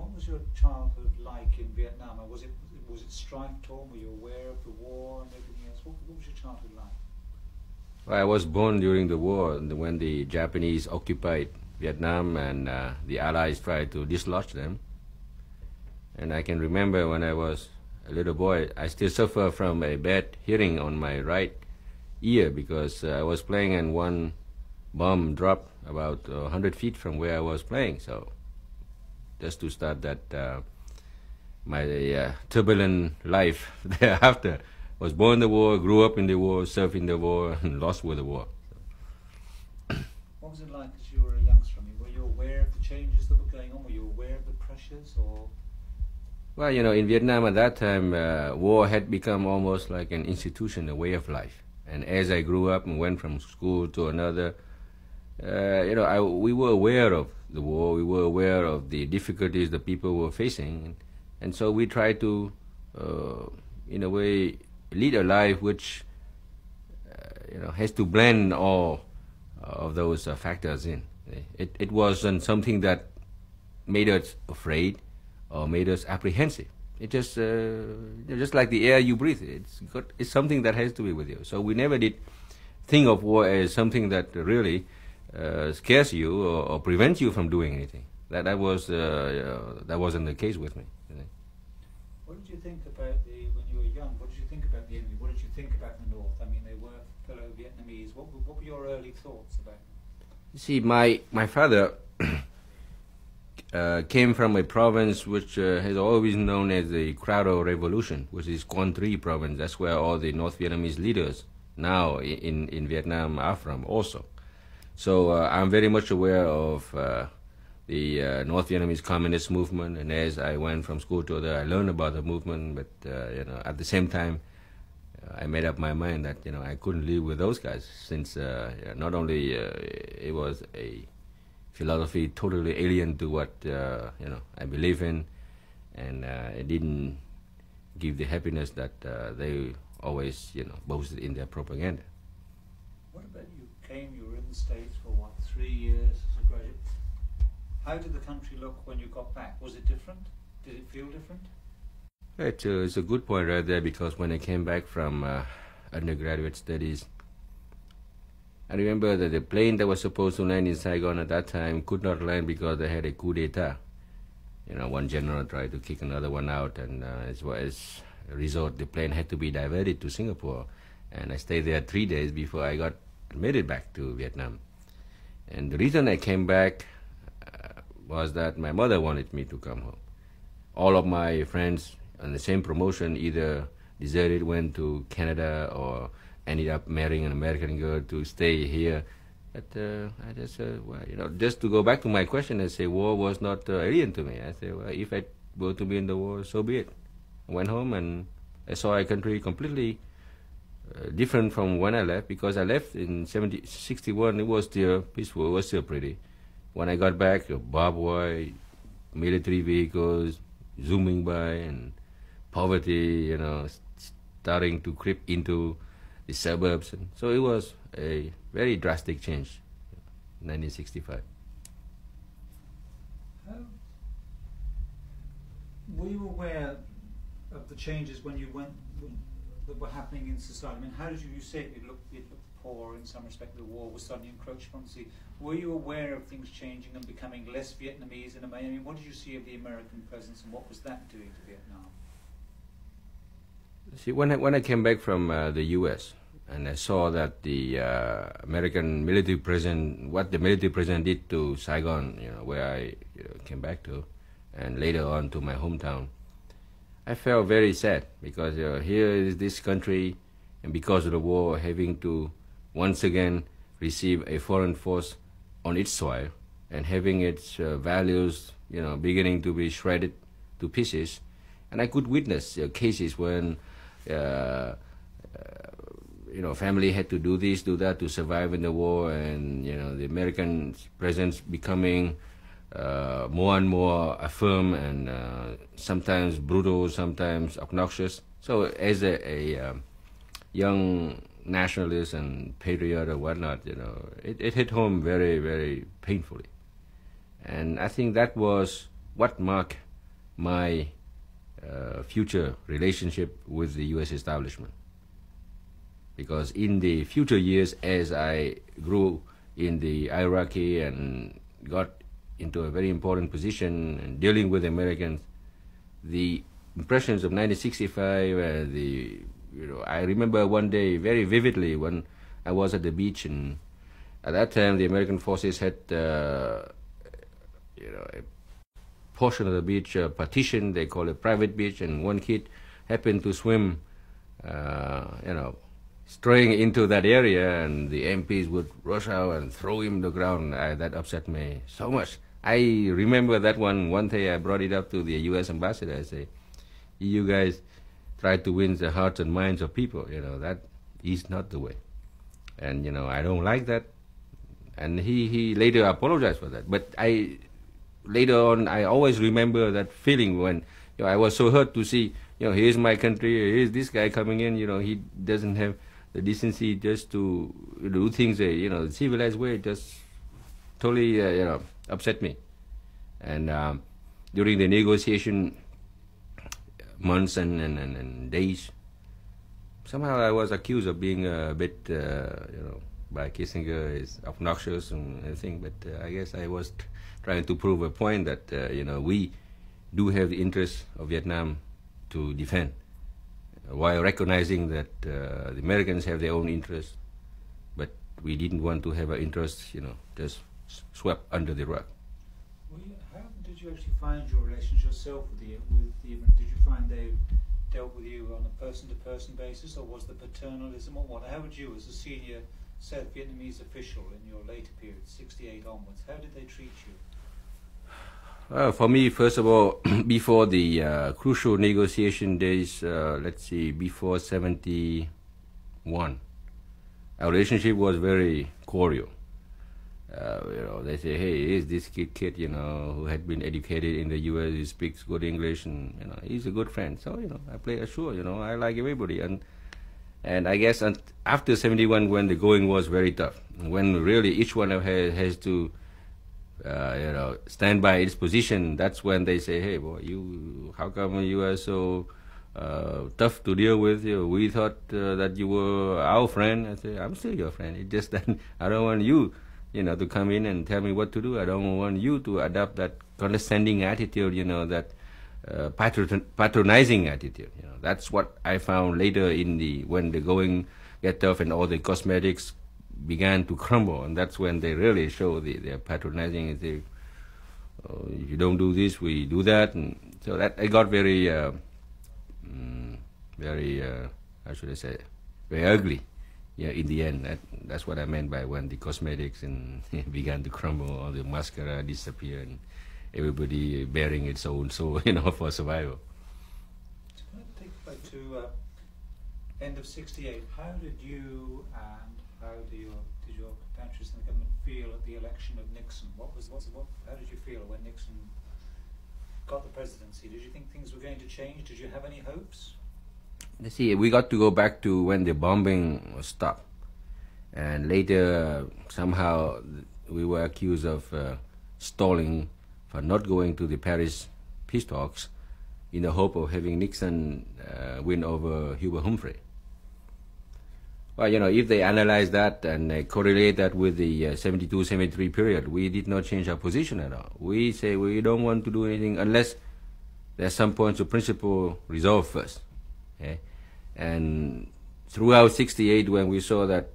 What was your childhood like in Vietnam? Was it strife torn? Were you aware of the war and everything else? What was your childhood like? Well, I was born during the war when the Japanese occupied Vietnam and the Allies tried to dislodge them. And I can remember when I was a little boy, I still suffer from a bad hearing on my right ear because I was playing and one bomb dropped about 100 feet from where I was playing. So just to start that, my turbulent life thereafter. Was born in the war, grew up in the war, served in the war, and lost with the war. What was it like as you were a youngster? I mean, were you aware of the changes that were going on? Were you aware of the pressures, or? Well, in Vietnam at that time, war had become almost like an institution, a way of life. And as I grew up and went from school to another, we were aware of the war. We were aware of the difficulties the people were facing, and so we tried to, in a way, lead a life which has to blend all of those factors in. It wasn't something that made us afraid or made us apprehensive. It just like the air you breathe. It's something that has to be with you. So we never did think of war as something that really scares you or prevents you from doing anything. That wasn't the case with me. What did you think about when you were young? What did you think about the enemy? What did you think about the North? I mean, they were fellow Vietnamese. What were your early thoughts about them? You see, my father came from a province which has always been known as the Crowder Revolution, which is Quang Tri province. That's where all the North Vietnamese leaders now in Vietnam are from also. So I'm very much aware of the North Vietnamese Communist movement, and as I went from school to other, I learned about the movement. But at the same time, I made up my mind that I couldn't live with those guys, since not only it was a philosophy totally alien to what I believe in, and it didn't give the happiness that they always boasted in their propaganda. What about you were in the States for 3 years as a graduate? How did the country look when you got back? Was it different? Did it feel different? It's a good point right there, because when I came back from undergraduate studies, I remember that the plane that was supposed to land in Saigon at that time could not land because they had a coup d'etat. One general tried to kick another one out, and as a result, the plane had to be diverted to Singapore. And I stayed there 3 days before I got admitted back to Vietnam. And the reason I came back was that my mother wanted me to come home. All of my friends on the same promotion either deserted, went to Canada, or ended up marrying an American girl to stay here. But I just, just to go back to my question and say war was not alien to me. I said, well, if I were to be in the war, so be it. I went home and I saw a country completely different from when I left, because I left in 1961, it was still peaceful, it was still pretty. When I got back, barbed wire, military vehicles zooming by, and poverty, starting to creep into the suburbs. And so it was a very drastic change, 1965. Were you aware of the changes when you went that were happening in society? I mean, how did you say it looked poor in some respect? The war was suddenly encroached upon the sea. Were you aware of things changing and becoming less Vietnamese in a way? I mean, what did you see of the American presence, and what was that doing to Vietnam? See, when I came back from the U.S. and I saw that the American military presence, what the military presence did to Saigon, where I came back to, and later on to my hometown, I felt very sad, because here is this country, and because of the war, having to once again receive a foreign force on its soil, and having its values, beginning to be shredded to pieces. And I could witness cases when, family had to do this, do that to survive in the war, and the American presence becoming more and more firm, and sometimes brutal, sometimes obnoxious. So as a young nationalist and patriot or whatnot, it hit home very, very painfully. And I think that was what marked my future relationship with the U.S. establishment. Because in the future years, as I grew in the hierarchy and got into a very important position and dealing with Americans, the impressions of 1965, I remember one day very vividly when I was at the beach, and at that time the American forces had a portion of the beach partition, they call it private beach, and one kid happened to swim, straying into that area, and the MPs would rush out and throw him to the ground. That upset me so much. I remember that one day I brought it up to the U.S. ambassador. I say, you guys try to win the hearts and minds of people, that is not the way. And, I don't like that. And he later apologized for that. But later on, I always remember that feeling when I was so hurt to see, here's my country, here's this guy coming in, he doesn't have the decency just to do things, the civilized way, just totally, upset me. And during the negotiation months and days, somehow I was accused of being a bit, by Kissinger is obnoxious and everything, but I guess I was trying to prove a point that, we do have the interests of Vietnam to defend, while recognizing that the Americans have their own interests, but we didn't want to have our interests, just swept under the rug. Well, how did you actually find your relations yourself with the did you find they dealt with you on a person-to-person basis, or was the paternalism, or what? How would you, as a senior South Vietnamese official in your later period, 68 onwards, how did they treat you? For me, first of all, before the crucial negotiation days, before 71, our relationship was very cordial. They say, hey, here's this kid, who had been educated in the U.S., he speaks good English, and, he's a good friend. So, I play sure, I like everybody. And I guess after 71, when the going was very tough, when really each one has to, stand by its position, that's when they say, hey, boy, how come you are so tough to deal with? We thought that you were our friend. I say, I'm still your friend. It's just that I don't want you, to come in and tell me what to do. I don't want you to adopt that condescending attitude, that patronizing attitude. That's what I found later when the going get tough and all the cosmetics began to crumble, and that's when they really show their patronizing. If you don't do this, we do that, and so that it got very, how should I say, very ugly. In the end, that's what I meant by when the cosmetics and began to crumble, all the mascara disappeared, and everybody bearing its own soul, for survival. So can I take back to end of '68? How did you and how did your compatriots in the government feel at the election of Nixon? How did you feel when Nixon got the presidency? Did you think things were going to change? Did you have any hopes? Let's see, we got to go back to when the bombing stopped, and later somehow we were accused of stalling for not going to the Paris peace talks in the hope of having Nixon win over Hubert Humphrey. Well, if they analyze that and correlate that with the 72-73 period, we did not change our position at all. We say we don't want to do anything unless there's some points of principle resolved first. Okay? And throughout '68, when we saw that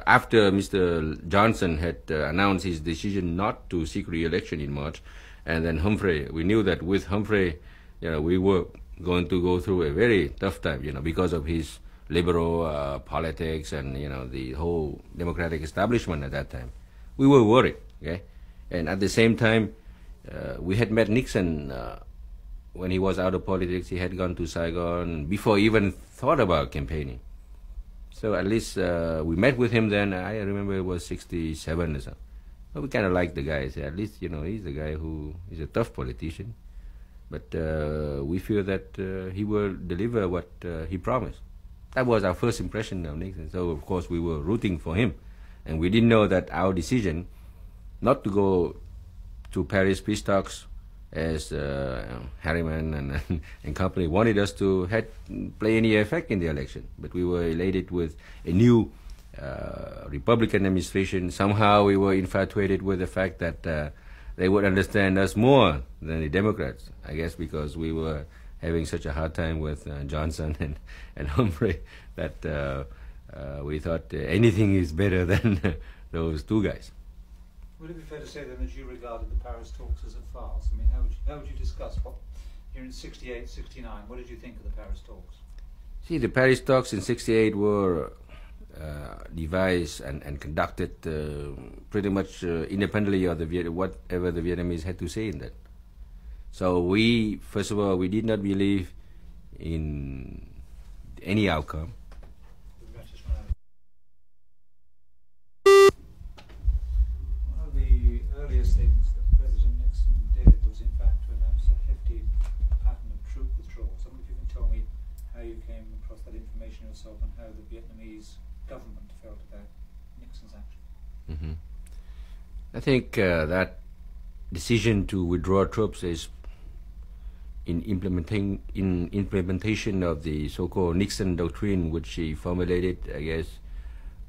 after Mr. Johnson had announced his decision not to seek re-election in March, and then Humphrey, we knew that with Humphrey, we were going to go through a very tough time, because of his liberal politics and, the whole democratic establishment at that time. We were worried, okay? And at the same time, we had met Nixon when he was out of politics. He had gone to Saigon before he even thought about campaigning. So at least we met with him then. I remember it was 67 or something. But we kind of liked the guy. So at least, he's the guy who is a tough politician. But we feel that he will deliver what he promised. That was our first impression of Nixon. So, of course, we were rooting for him. And we didn't know that our decision not to go to Paris peace talks as Harriman and company wanted us to play any effect in the election. But we were elated with a new Republican administration. Somehow we were infatuated with the fact that they would understand us more than the Democrats, I guess because we were having such a hard time with Johnson and Humphrey that we thought anything is better than those two guys. Would it be fair to say then that you regarded the Paris talks as a farce? I mean, how would you discuss what, here in 68, 69, what did you think of the Paris talks? See, the Paris talks in 68 were devised and conducted pretty much independently of whatever the Vietnamese had to say in that. So we, first of all, we did not believe in any outcome. One of the earliest things that President Nixon did was in fact to announce a hefty pattern of troop withdrawals. I wonder if you can tell me how you came across that information yourself and how the Vietnamese government felt about Nixon's action. Mm-hmm. I think that decision to withdraw troops is in implementation of the so-called Nixon doctrine, which he formulated, I guess,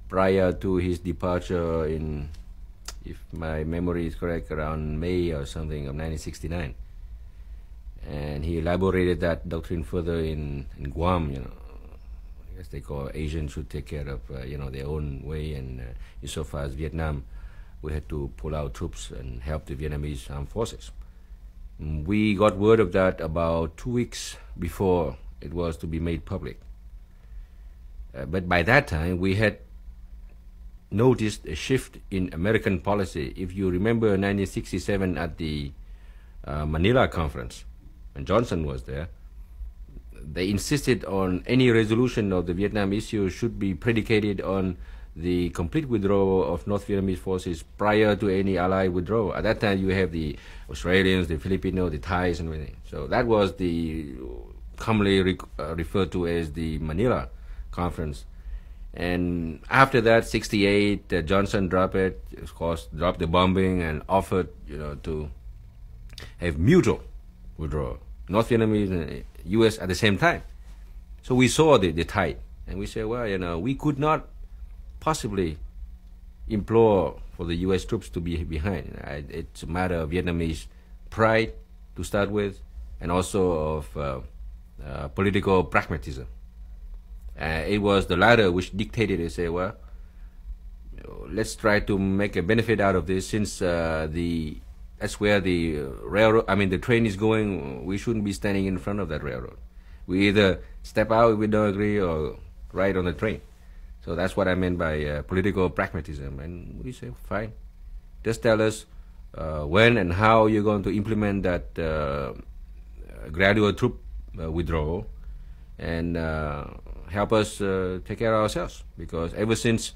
prior to his departure in, if my memory is correct, around May or something of 1969. And he elaborated that doctrine further in Guam, you know. I guess they call Asians should take care of, their own way, and insofar as Vietnam, we had to pull out troops and help the Vietnamese armed forces. We got word of that about 2 weeks before it was to be made public. But by that time, we had noticed a shift in American policy. If you remember 1967 at the Manila conference, when Johnson was there, they insisted on any resolution of the Vietnam issue should be predicated on the complete withdrawal of North Vietnamese forces prior to any Allied withdrawal. At that time, you have the Australians, the Filipinos, the Thais, and everything. So that was the commonly referred to as the Manila Conference. And after that, 68, Johnson dropped it, of course, dropped the bombing and offered, to have mutual withdrawal, North Vietnamese and U.S. at the same time. So we saw the tide, and we said, well, we could not possibly implore for the U.S. troops to be behind. It's a matter of Vietnamese pride to start with, and also of political pragmatism. It was the latter which dictated to say, well, let's try to make a benefit out of this, since that's where the the train is going. We shouldn't be standing in front of that railroad. We either step out if we don't agree or ride on the train. So that's what I meant by political pragmatism. And we say, fine, just tell us when and how you're going to implement that gradual troop withdrawal, and help us take care of ourselves. Because ever since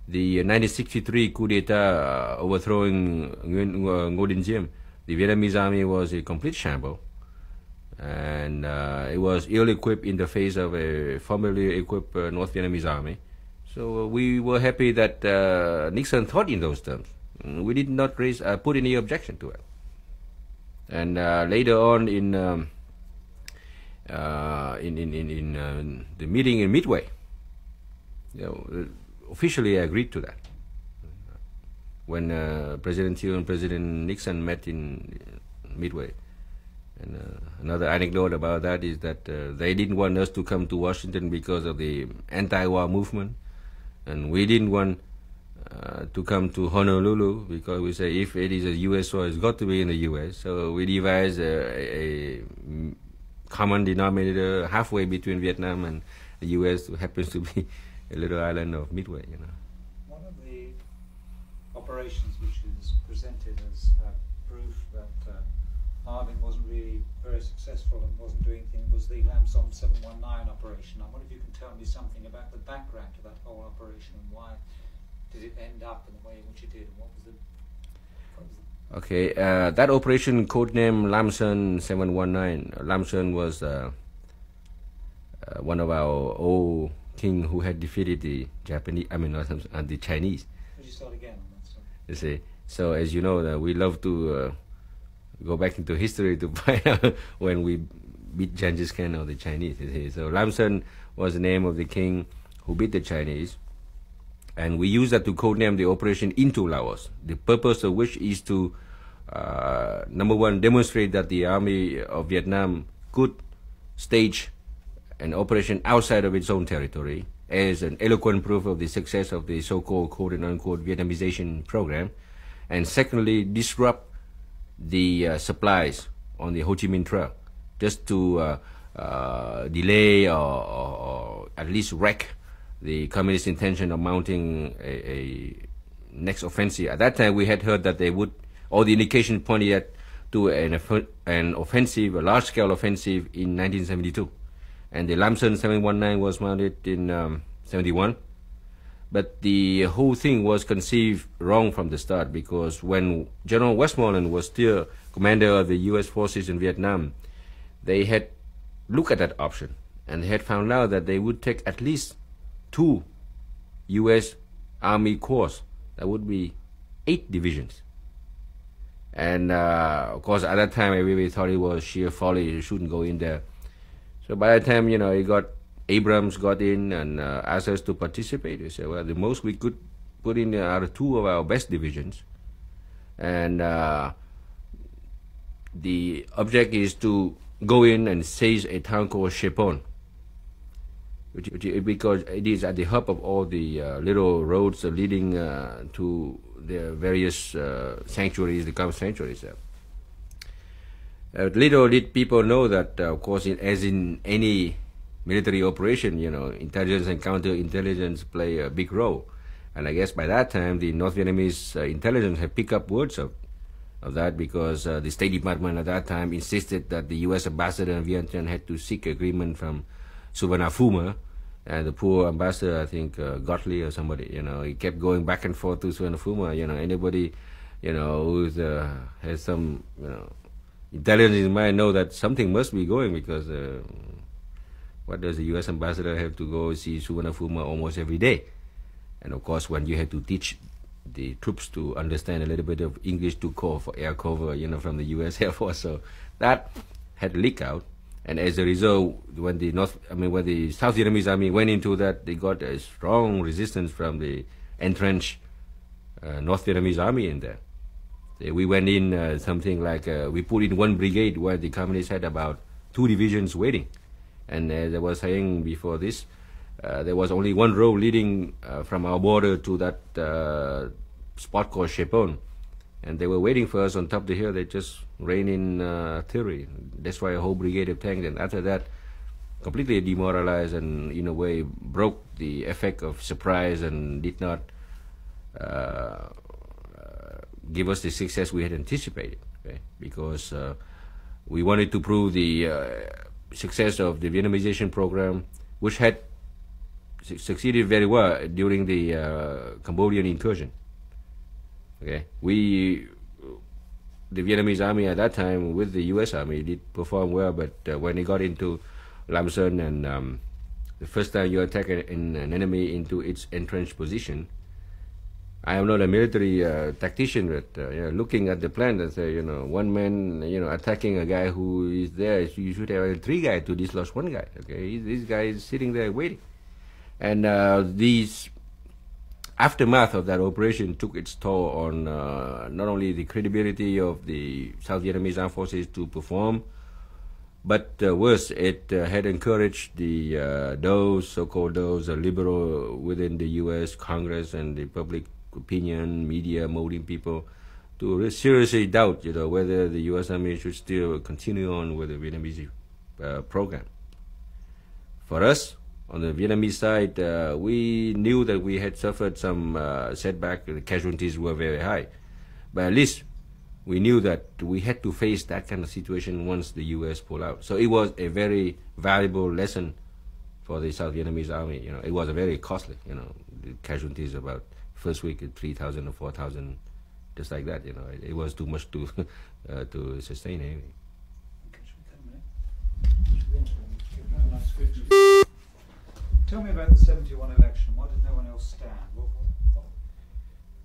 the 1963 coup d'etat overthrowing Ngo Dinh Diem, the Vietnamese army was a complete shambles. And it was ill-equipped in the face of a formally equipped North Vietnamese army. So we were happy that Nixon thought in those terms. We did not put any objection to it. And later on in the meeting in Midway, officially agreed to that. When President Thieu and President Nixon met in Midway. And another anecdote about that is that they didn't want us to come to Washington because of the anti-war movement. And we didn't want to come to Honolulu because we say if it is a U.S. war, it's got to be in the U.S. So we devised a common denominator halfway between Vietnam and the U.S., who happens to be a little island of Midway. One of the operations which is presented as proof that Harding wasn't really very successful and wasn't doing anything was the Lamsom 719 operation. I wonder if you can tell me something about the background to that whole operation and why did it end up in the way in which it did, and what was the... Okay, that operation codenamed Lamson 719. Lamson was one of our old king who had defeated the Japanese, the Chinese. Could you start again on that? You see, so as you know, we love to go back into history to find out when we beat Genghis Khan or the Chinese. So Lam Son was the name of the king who beat the Chinese, and we use that to codename the operation into Laos. The purpose of which is to, number one, demonstrate that the army of Vietnam could stage an operation outside of its own territory as an eloquent proof of the success of the so-called quote-unquote Vietnamization program, and secondly, disrupt the supplies on the Ho Chi Minh Trail, just to delay or at least wreck the communist intention of mounting a next offensive. At that time, we had heard that they would, all the indication pointed to an offensive, a large-scale offensive in 1972. And the Lam Son 719 was mounted in 71. But the whole thing was conceived wrong from the start, because when General Westmoreland was still commander of the U.S. forces in Vietnam, they had looked at that option, and they had found out that they would take at least 2 U.S. Army corps. That would be 8 divisions. And of course, at that time, everybody thought it was sheer folly. You shouldn't go in there. So by the time, Abrams got in and asked us to participate, we said, well, the most we could put in are 2 of our best divisions. And the object is to go in and seize a town called Chepon, because it is at the hub of all the little roads leading to the various sanctuaries, the camp sanctuaries there. Little did people know that, of course, as in any military operation, intelligence and counterintelligence play a big role. And I guess by that time, the North Vietnamese intelligence had picked up words of that, because the State Department at that time insisted that the U.S. ambassador in Vietnam had to seek agreement from Suvarnabhumi, and the poor ambassador, I think Gottlieb or somebody, he kept going back and forth to Suvarnabhumi. Anybody, who has some, intelligence in mind know that something must be going, because what does the U.S. ambassador have to go see Suvarnabhumi almost every day? And of course, when you have to teach the troops to understand a little bit of English to call for air cover, from the U.S. Air Force, so that had leaked out. And as a result, when the South Vietnamese army went into that, they got a strong resistance from the entrenched North Vietnamese army in there. We went in something like, we put in 1 brigade where the communists had about 2 divisions waiting. And as I was saying before this, there was only 1 road leading from our border to that spot called Chepon. And they were waiting for us on top of the hill. They just rained in artillery. That's why a whole brigade of tanks. And after that, completely demoralized and in a way broke the effect of surprise and did not give us the success we had anticipated. Okay? Because we wanted to prove the success of the Vietnamization program, which had succeeded very well during the Cambodian incursion. Okay, the Vietnamese army at that time with the U.S. army did perform well, but when they got into Lam Son and the first time you attack an enemy into its entrenched position, I am not a military tactician, but looking at the plan and say, one man, attacking a guy who is there, you should have 3 guys to dislodge 1 guy. Okay, this guy is sitting there waiting, and these aftermath of that operation took its toll on not only the credibility of the South Vietnamese armed forces to perform, but worse, it had encouraged those so-called liberal within the U.S. Congress and the public opinion, media, molding people to seriously doubt, whether the U.S. Army should still continue on with the Vietnamese program. For us, on the Vietnamese side, we knew that we had suffered some setback. The casualties were very high, but at least we knew that we had to face that kind of situation once the U.S. pulled out. So it was a very valuable lesson for the South Vietnamese army. It was a very costly. The casualties about first week 3,000 or 4,000, just like that. It was too much to sustain anything. Tell me about the 71 election. Why did no one else stand?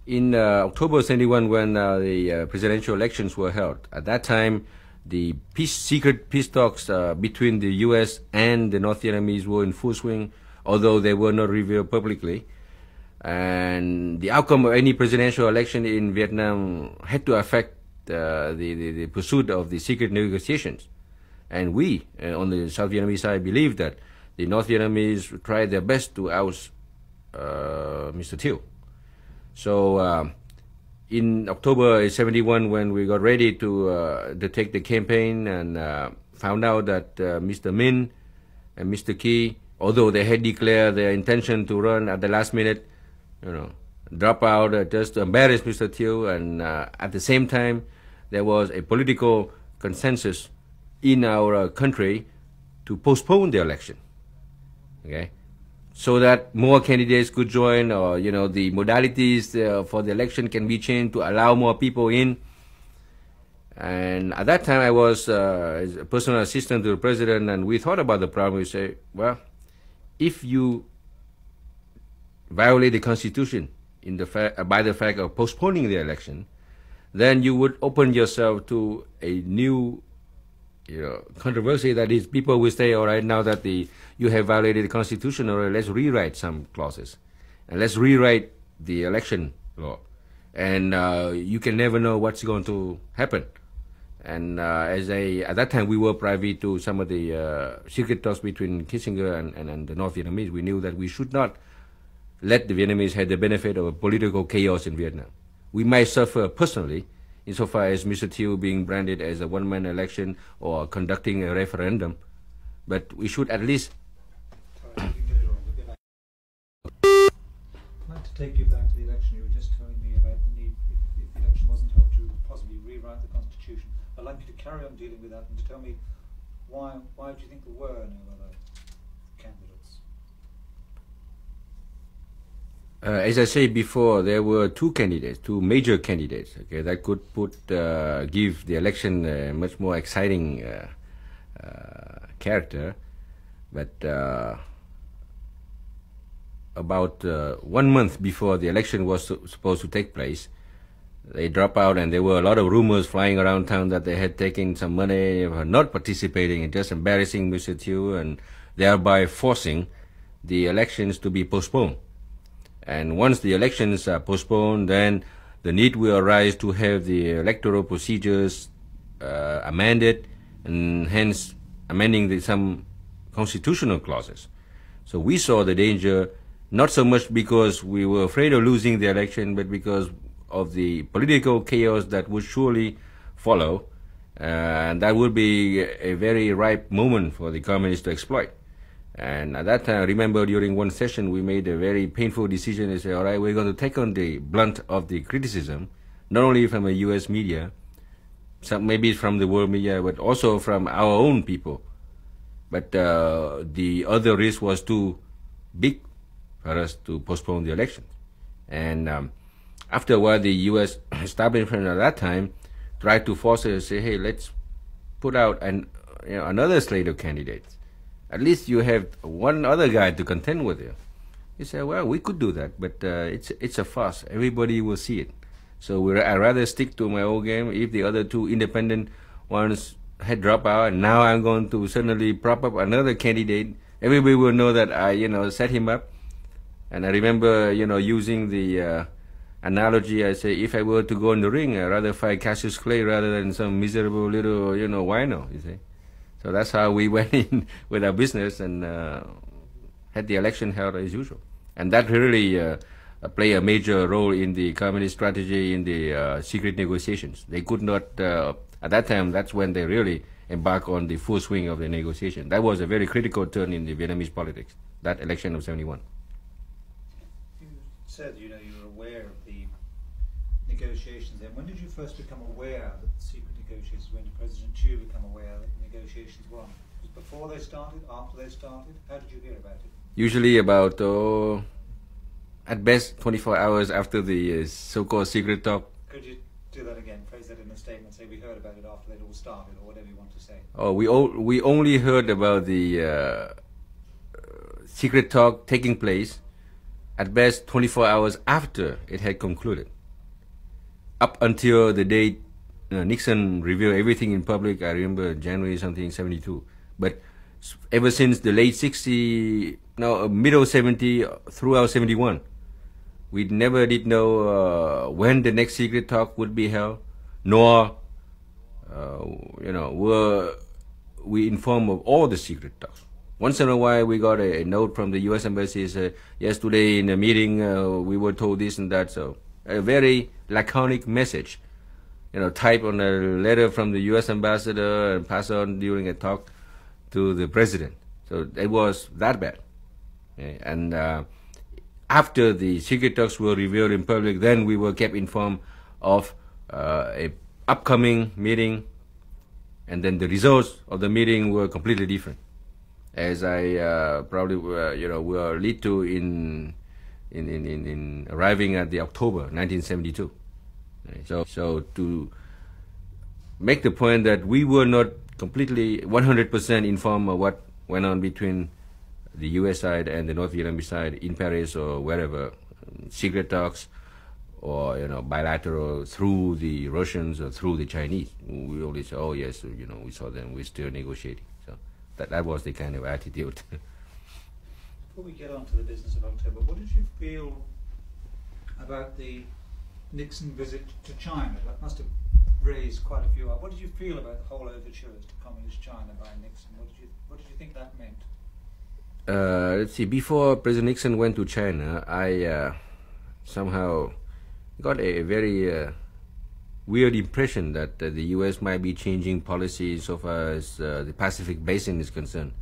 In October 71, when the presidential elections were held, at that time, the secret peace talks between the U.S. and the North Vietnamese were in full swing, although they were not revealed publicly. And the outcome of any presidential election in Vietnam had to affect the pursuit of the secret negotiations. And we, on the South Vietnamese side, believe that the North Vietnamese tried their best to oust Mr. Thieu. So in October 71, when we got ready to take the campaign and found out that Mr. Min and Mr. Key, although they had declared their intention to run at the last minute, drop out just to embarrass Mr. Thieu, and at the same time, there was a political consensus in our country to postpone the election, okay, so that more candidates could join, or the modalities for the election can be changed to allow more people in. And at that time, I was a personal assistant to the president, and we thought about the problem. We say, well, if you violate the constitution by the fact of postponing the election, then you would open yourself to a new controversy. That is, people will say, all right, now that you have violated the constitution, all right, let's rewrite some clauses, and let's rewrite the election law, and you can never know what's going to happen. And at that time, we were privy to some of the secret talks between Kissinger and the North Vietnamese. We knew that we should not let the Vietnamese have the benefit of a political chaos in Vietnam. We might suffer personally, insofar as Mr. Thieu being branded as a one-man election or conducting a referendum, but we should at least... I'd like to take you back to the election. You were just telling me about the need, if the election wasn't held, to possibly rewrite the constitution. I'd like you to carry on dealing with that and to tell me why do you think there were no other candidates? As I said before, there were two major candidates, okay, that could give the election a much more exciting character. But about 1 month before the election was supposed to take place, they dropped out, and there were a lot of rumors flying around town that they had taken some money, were not participating, and just embarrassing Mr. Thieu, and thereby forcing the elections to be postponed. And once the elections are postponed, then the need will arise to have the electoral procedures amended, and hence amending some constitutional clauses. So we saw the danger, not so much because we were afraid of losing the election, but because of the political chaos that would surely follow, and that would be a very ripe moment for the communists to exploit. And at that time, I remember during one session, we made a very painful decision to say, all right, we're going to take on the blunt of the criticism, not only from the U.S. media, maybe from the world media, but also from our own people. But the other risk was too big for us to postpone the election. And after a while, the U.S. establishment at that time tried to force us to say, hey, let's put out another slate of candidates. At least you have one other guy to contend with you. You say, well, we could do that, but it's a farce. Everybody will see it. So I'd rather stick to my old game. If the other two independent ones had dropped out, and now I'm going to suddenly prop up another candidate, everybody will know that I, set him up. And I remember, using the analogy, I say, if I were to go in the ring, I'd rather fight Cassius Clay rather than some miserable little, wino, you see. So that's how we went in with our business and had the election held as usual. And that really played a major role in the communist strategy in the secret negotiations. They could not, at that time, that's when they really embarked on the full swing of the negotiation. That was a very critical turn in the Vietnamese politics, that election of 71. You said, you were aware of the negotiations then. When did you first become aware that the secret negotiations, when did President Thieu become aware that the negotiations were on? Was it before they started, after they started? How did you hear about it? Usually about, at best, 24 hours after the so-called secret talk. Could you do that again? Phrase that in a statement, say we heard about it after they'd all started, or whatever you want to say. Oh, we only heard about the secret talk taking place at best 24 hours after it had concluded. up until the day Nixon revealed everything in public. I remember January something 72. But ever since the late 60, no, middle 70 throughout 71, we never did know when the next secret talk would be held, nor were we informed of all the secret talks. Once in a while, we got a note from the U.S. Embassy said, yes, today in a meeting we were told this and that. So a very laconic message, type on a letter from the U.S. ambassador and pass on during a talk to the president. So it was that bad. Okay? And after the secret talks were revealed in public, then we were kept informed of a upcoming meeting, and then the results of the meeting were completely different, as I probably will lead to in arriving at the October 1972. So to make the point that we were not completely 100% informed of what went on between the U.S. side and the North Vietnamese side in Paris or wherever, secret talks or bilateral through the Russians or through the Chinese. We always say, oh yes, we saw them, we're still negotiating. So that was the kind of attitude. Before we get on to the business of October, what did you feel about the Nixon visit to China? That must have raised quite a few. What did you feel about the whole overtures to Communist China by Nixon? What did you think that meant? Let's see. Before President Nixon went to China, I somehow got a very weird impression that the U.S. might be changing policy so far as the Pacific Basin is concerned.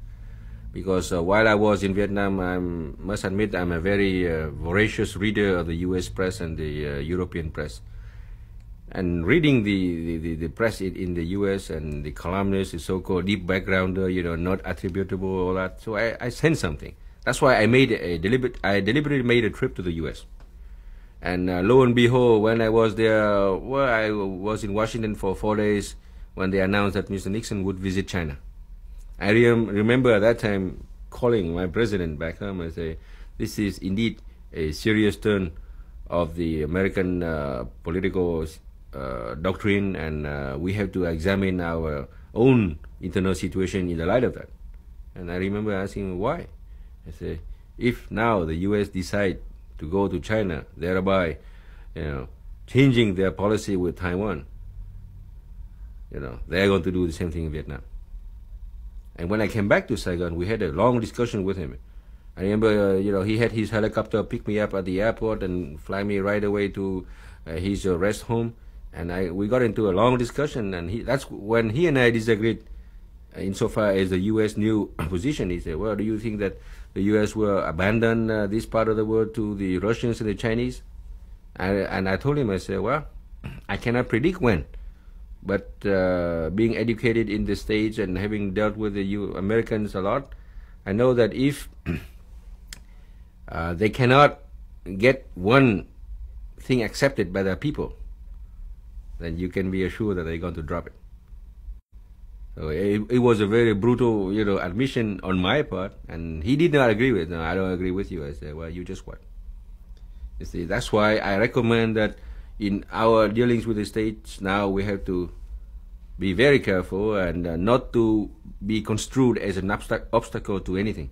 Because while I was in Vietnam, I must admit I'm a very voracious reader of the U.S. press and the European press. And reading the press in the U.S. and the columnists, the so-called deep backgrounder, not attributable, all that. So I sensed something. That's why I deliberately made a trip to the U.S. And lo and behold, when I was there, I was in Washington for 4 days when they announced that Mr. Nixon would visit China. I remember at that time calling my president back home and say, this is indeed a serious turn of the American political doctrine, and we have to examine our own internal situation in the light of that. And I remember asking why. I say, if now the U.S. decide to go to China, thereby, changing their policy with Taiwan, they're going to do the same thing in Vietnam. And when I came back to Saigon, we had a long discussion with him. I remember, he had his helicopter pick me up at the airport and fly me right away to his rest home. And we got into a long discussion, and that's when he and I disagreed insofar as the U.S. new position. He said, well, do you think that the U.S. will abandon this part of the world to the Russians and the Chinese? And I told him, I said, well, I cannot predict when. But being educated in the States and having dealt with the Americans a lot, I know that if they cannot get one thing accepted by their people, then you can be assured that they're going to drop it. So it was a very brutal, admission on my part, and he did not agree with it. No, I don't agree with you. I said, well, you just what? You see, that's why I recommend that in our dealings with the States now we have to be very careful and not to be construed as an obstacle to anything.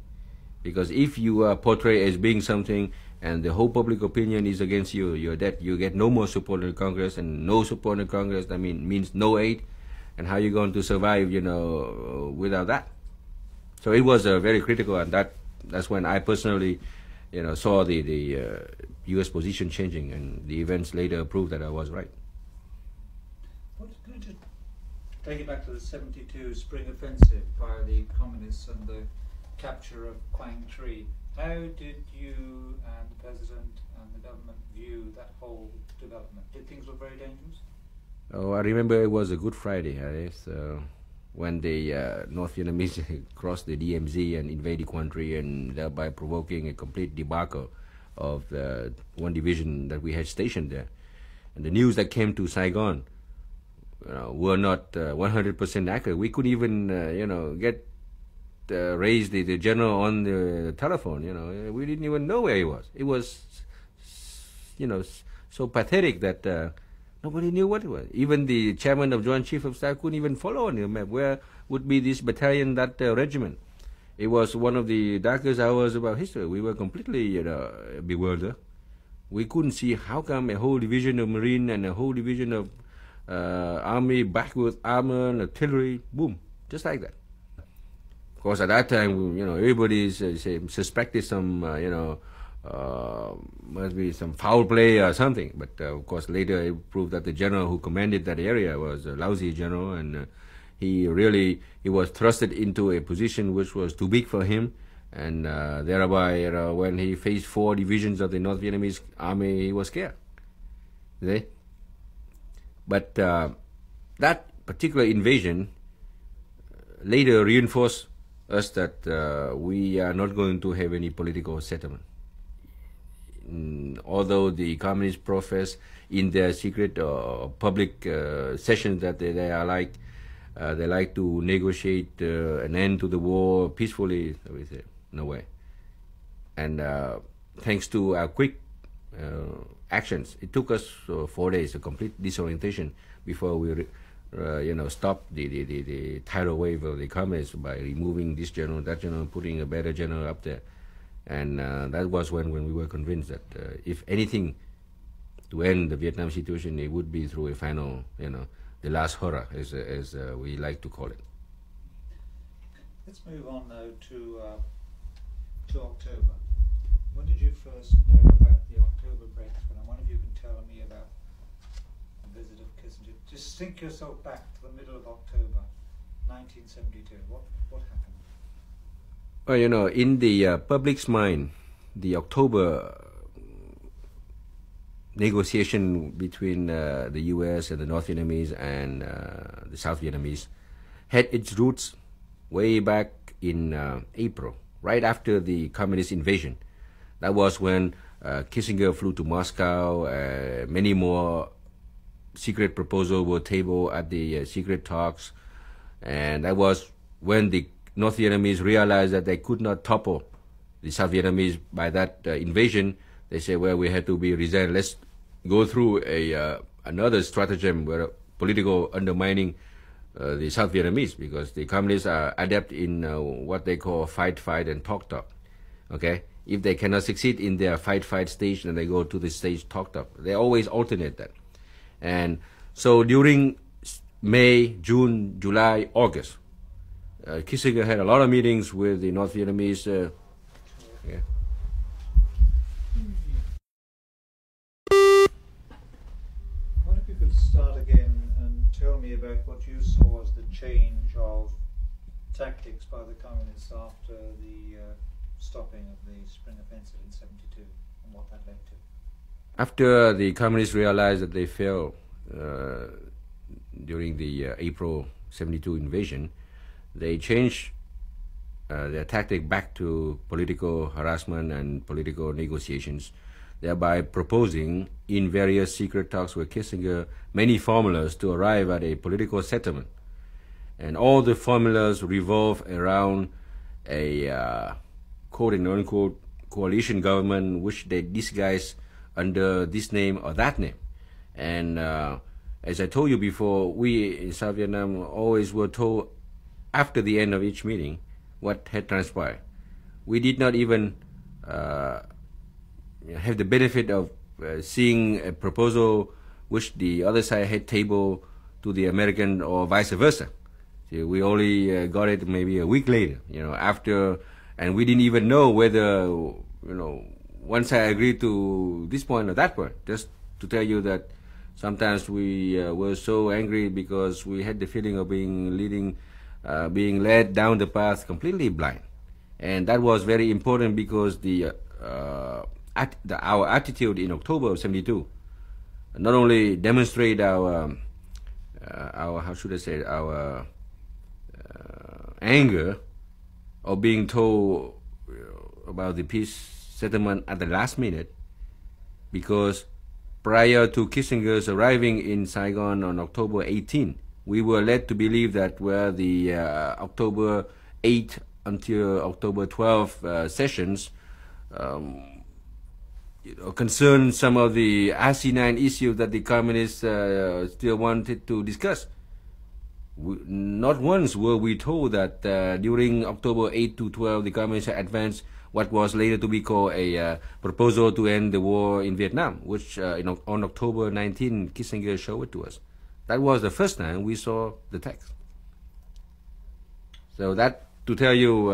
Because if you are portrayed as being something and the whole public opinion is against you, you're dead. You get no more support in Congress, and no support in Congress, means no aid. And how are you going to survive, without that? So it was very critical, and that's when I personally, saw the U.S. position changing, and the events later proved that I was right. Can I just take it back to the 72 Spring Offensive by the communists and the capture of Quang Tri? How did you and the President and the government view that whole development? Did things look very dangerous? Oh, I remember it was a Good Friday, so when the North Vietnamese crossed the DMZ and invaded Quang Tri, and thereby provoking a complete debacle of the one division that we had stationed there. And the news that came to Saigon were not 100% accurate. We couldn't even, get raise the general on the telephone. We didn't even know where he was. It was, so pathetic that Nobody knew what it was. Even the chairman of Joint Chief of Staff couldn't even follow on the map where would be this battalion, that regiment. It was one of the darkest hours of our history. We were completely bewildered. We couldn't see how come a whole division of Marine and a whole division of Army back with armor and artillery, boom, just like that. Of course, at that time, everybody suspected some, must be some foul play or something. But of course, later it proved that the general who commanded that area was a lousy general, and he was thrusted into a position which was too big for him, and thereby, when he faced 4 divisions of the North Vietnamese army, he was scared. See? But that particular invasion later reinforced us that we are not going to have any political settlement. Although the communists profess in their secret public sessions that they like to negotiate an end to the war peacefully, we say, no way. And thanks to our quick actions, it took us 4 days, a complete disorientation before we stopped the tidal wave of the communists by removing this general, that general, putting a better general up there. And that was when we were convinced that if anything to end the Vietnam situation, it would be through a final, the last horror, as we like to call it. Let's move on now to October. When did you first know about the October breakthrough? And I wonder if you can tell me about the visit of Kissinger. Just think yourself back to the middle of October 1972. What happened? Well, in the public's mind, the October negotiation between the U.S. and the North Vietnamese and the South Vietnamese had its roots way back in April, right after the communist invasion. That was when Kissinger flew to Moscow. Many more secret proposals were tabled at the secret talks, and that was when the North Vietnamese realized that they could not topple the South Vietnamese by that invasion. They said, well, we had to be resigned. Let's go through another stratagem where political undermining the South Vietnamese, because the communists are adept in what they call fight, and talk. Okay? If they cannot succeed in their fight stage, then they go to the stage talk. They always alternate that. And so during May, June, July, August, Kissinger had a lot of meetings with the North Vietnamese. Yeah. What if you could start again and tell me about what you saw as the change of tactics by the communists after the stopping of the spring offensive in 72, and what that led to? After the communists realized that they failed during the April 72 invasion, they changed their tactic back to political harassment and political negotiations, thereby proposing in various secret talks with Kissinger many formulas to arrive at a political settlement. And all the formulas revolve around a quote and unquote coalition government, which they disguise under this name or that name. And as I told you before, we in South Vietnam always were told after the end of each meeting what had transpired. We did not even have the benefit of seeing a proposal which the other side had tabled to the American or vice versa. So we only got it maybe a week later, after, and we didn't even know whether, one side agreed to this point or that point. Just to tell you that sometimes we were so angry because we had the feeling of being led down the path completely blind. And that was very important because our attitude in October of 72 not only demonstrate our how should I say, our anger of being told about the peace settlement at the last minute, because prior to Kissinger's arriving in Saigon on October 18, we were led to believe that the October 8 until October 12 sessions, concerned some of the asinine issues that the communists still wanted to discuss. Not once were we told that during October 8 to 12, the communists advanced what was later to be called a proposal to end the war in Vietnam, which on October 19, Kissinger showed it to us. That was the first time we saw the text. So that to tell you,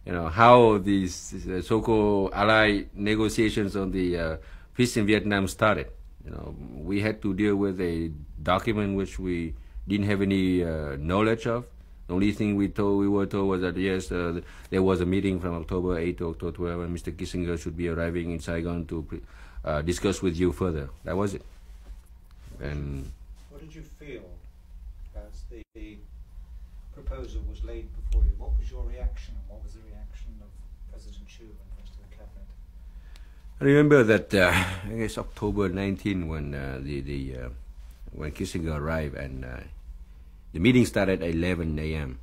how these so-called Allied negotiations on the peace in Vietnam started. We had to deal with a document which we didn't have any knowledge of. The only thing we were told was that yes, there was a meeting from October 8 to October 12, and Mr. Kissinger should be arriving in Saigon to discuss with you further. That was it. And what did you feel as the proposal was laid before you? What was your reaction, and what was the reaction of President Chu and the rest of the cabinet? I remember that I guess October 19 when when Kissinger arrived, and the meeting started at 11 a.m.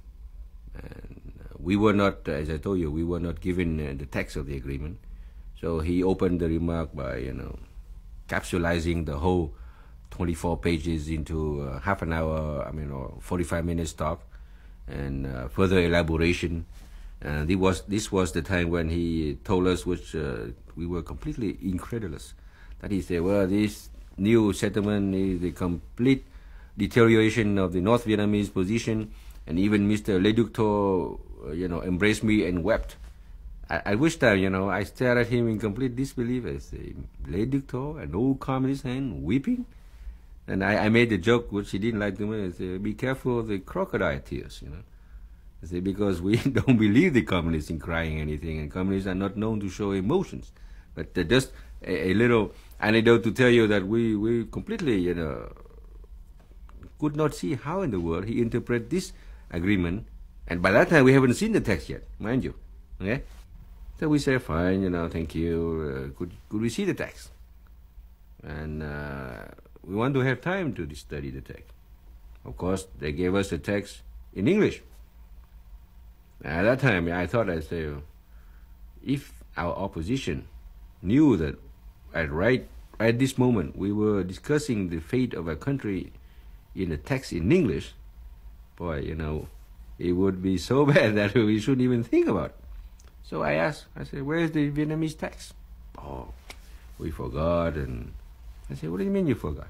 And we were not, as I told you, we were not given the text of the agreement. So he opened the remark by, capsulizing the whole 24 pages into half an hour, or 45 minutes talk, and further elaboration. And this was the time when he told us, which we were completely incredulous, that he said, well, this new settlement is the complete deterioration of the North Vietnamese position, and even Mr. Lê Đức Thọ, embraced me and wept. At which time, I stared at him in complete disbelief. I say, Lê Đức Thọ, an old communist hand, weeping? And I made the joke, which he didn't like to me. I said, be careful of the crocodile tears, I say, because we don't believe the communists in crying anything, and communists are not known to show emotions. But just a little anecdote to tell you that we completely, could not see how in the world he interpreted this agreement. And by that time, we haven't seen the text yet, mind you. Okay? So we say, fine, thank you. Could we see the text? And we want to have time to study the text. Of course, they gave us the text in English. At that time, I thought, I'd say, if our opposition knew that at this moment we were discussing the fate of a country in a text in English, boy, it would be so bad that we shouldn't even think about it. So I said, where is the Vietnamese text? Oh, we forgot. And I said, what do you mean you forgot?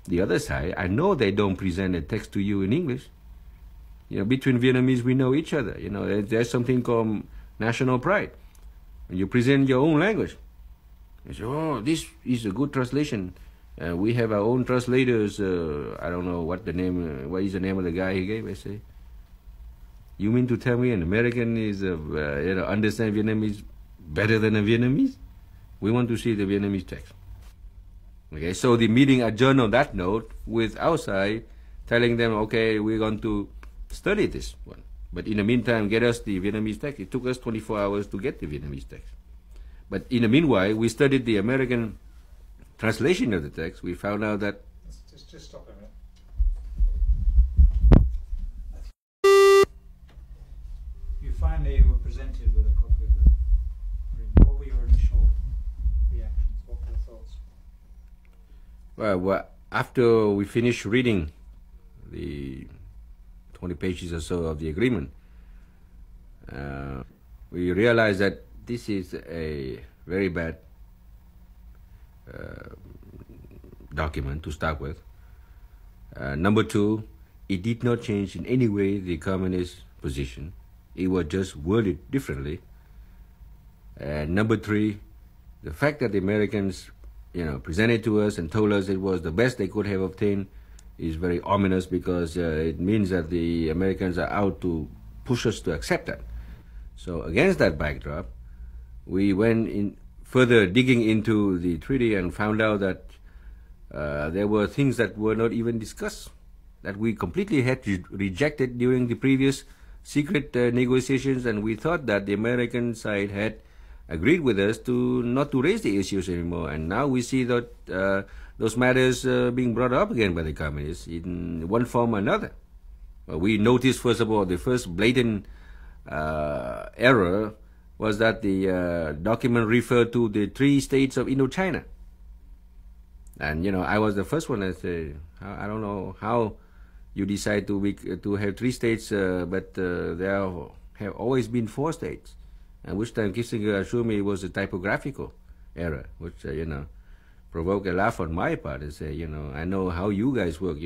The other side, I know they don't present a text to you in English. Between Vietnamese, we know each other. There's something called national pride. When you present your own language, you say, oh, this is a good translation. We have our own translators. I don't know what is the name of the guy he gave? I say, you mean to tell me an American is understand Vietnamese better than a Vietnamese? We want to see the Vietnamese text. Okay, so the meeting adjourned on that note with our side telling them, okay, we're going to study this one. But in the meantime, get us the Vietnamese text. It took us 24 hours to get the Vietnamese text. But in the meanwhile, we studied the American translation of the text. We found out that... Just stop a minute. You finally were presented with a copy of the agreement. What were your initial reactions? What were your thoughts? Well, after we finished reading the 20 pages or so of the agreement, we realized that this is a very bad document to start with. Number two, it did not change in any way the communist position. It was just worded differently. And number three, the fact that the Americans, presented to us and told us it was the best they could have obtained is very ominous, because it means that the Americans are out to push us to accept that. So against that backdrop, we went in further digging into the treaty and found out that there were things that were not even discussed, that we completely had rejected during the previous secret negotiations, and we thought that the American side had agreed with us to not to raise the issues anymore. And now we see that those matters being brought up again by the communists in one form or another. We noticed, first of all, the first blatant error was that the document referred to the 3 states of Indochina. And, I was the first one to say, I don't know how you decide to have 3 states, but there have always been 4 states. And which time Kissinger assured me it was a typographical error, which, provoked a laugh on my part and say, I know how you guys work,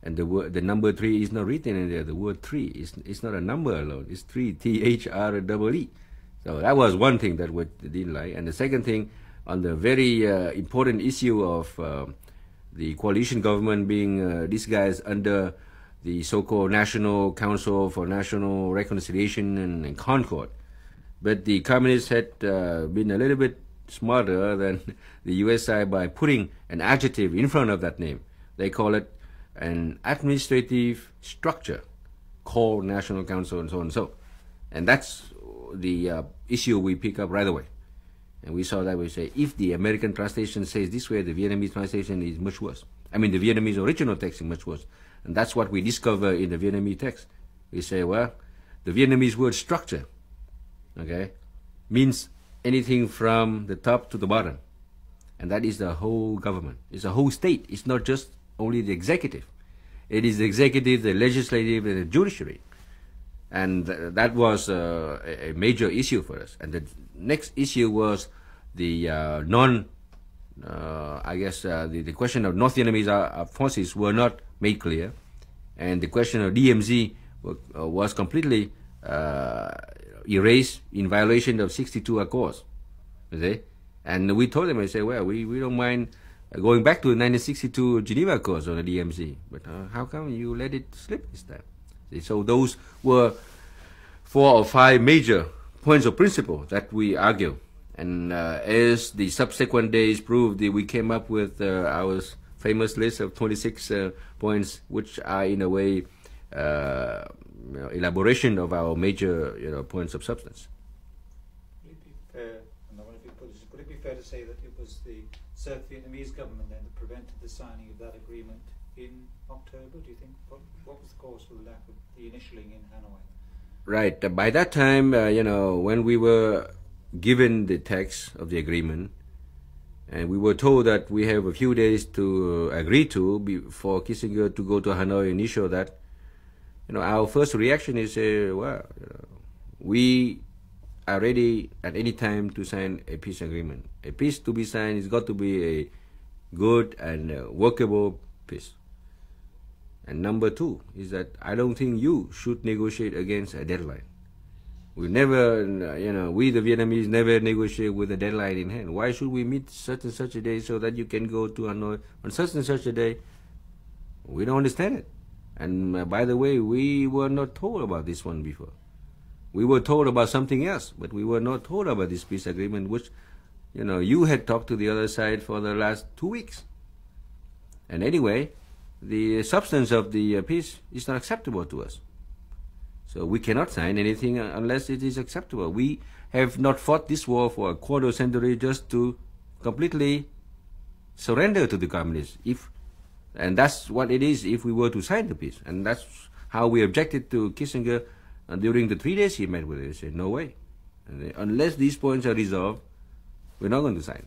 and the number 3 is not written in there. The word 3 it's not a number alone. It's 3, THREE. So that was one thing that we didn't like. And the second thing, on the very important issue of the coalition government being disguised under the so-called National Council for National Reconciliation and Concord. But the communists had been a little bit smarter than the US side by putting an adjective in front of that name. They call it an administrative structure called National Council and so on and so. And that's the issue we pick up right away. And we saw that we say, if the American translation says this way, the Vietnamese translation is much worse. I mean, the Vietnamese original text is much worse. And that's what we discover in the Vietnamese text. We say, well, the Vietnamese word structure, okay, means anything from the top to the bottom. And that is the whole government. It's a whole state. It's not just only the executive. It is the executive, the legislative, and the judiciary. And that was a major issue for us. And the next issue was the the question of North Vietnamese forces were not made clear. And the question of DMZ was completely erased in violation of 62 Accords. Okay? And we told them, I said, well, we don't mind going back to the 1962 Geneva Accords on the DMZ. But how come you let it slip this time? So those were 4 or 5 major points of principle that we argue. And as the subsequent days proved, we came up with our famous list of 26 points, which are in a way elaboration of our major points of substance. Would it be fair, and I wonder if you put this, would it be fair to say that it was the South Vietnamese government then that prevented the signing of that agreement in October? Do you think what was the cause for the lack of the initialing in Hanoi? Right. By that time, when we were given the text of the agreement, and we were told that we have a few days to agree to before Kissinger to go to Hanoi and issue that, our first reaction is, well, we are ready at any time to sign a peace agreement. A peace to be signed has got to be a good and workable peace. And number 2 is that I don't think you should negotiate against a deadline. We never, we the Vietnamese never negotiate with a deadline in hand. Why should we meet such and such a day so that you can go to Hanoi on such and such a day? We don't understand it. And by the way, we were not told about this one before. We were told about something else, but we were not told about this peace agreement, which, you had talked to the other side for the last 2 weeks. And anyway, the substance of the peace is not acceptable to us. So we cannot sign anything unless it is acceptable. We have not fought this war for a quarter century just to completely surrender to the communists. And that's what it is if we were to sign the peace. And that's how we objected to Kissinger during the 3 days he met with us. He said, no way. Unless these points are resolved, we're not going to sign.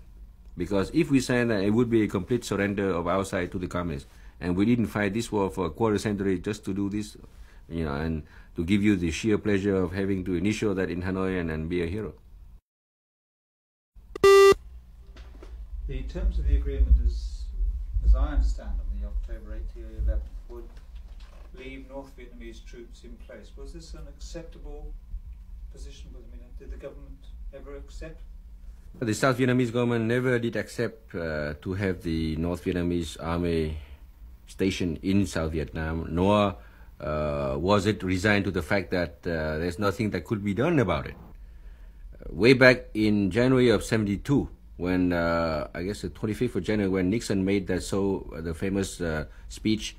Because if we sign that, it would be a complete surrender of our side to the communists. And we didn't fight this war for a quarter century just to do this, and to give you the sheer pleasure of having to initial that in Hanoi and be a hero. The terms of the agreement, as I understand them, the October 11th, would leave North Vietnamese troops in place. Was this an acceptable position? Did the government ever accept? The South Vietnamese government never did accept to have the North Vietnamese army stationed in South Vietnam, nor was it resigned to the fact that there's nothing that could be done about it. Way back in January of '72, when I guess the 25th of January, when Nixon made the famous speech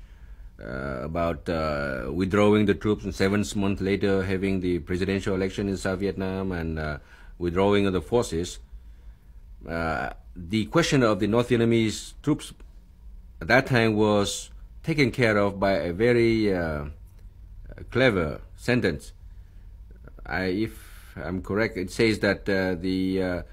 about withdrawing the troops, and 7 months later having the presidential election in South Vietnam and withdrawing of the forces, the question of the North Vietnamese troops at that time was taken care of by a very clever sentence. If I'm correct, it says that the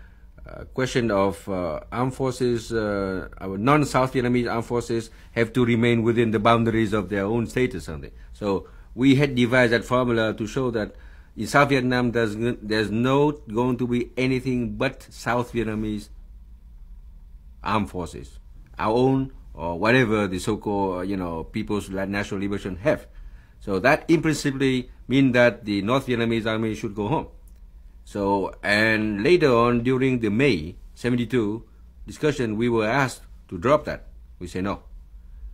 question of armed forces, non-South Vietnamese armed forces have to remain within the boundaries of their own state or something. So we had devised that formula to show that in South Vietnam there's not going to be anything but South Vietnamese armed forces, our own or whatever the so-called People's National Liberation have. So that implicitly means that the North Vietnamese army should go home. So, and later on during the May 72 discussion, we were asked to drop that. We say no.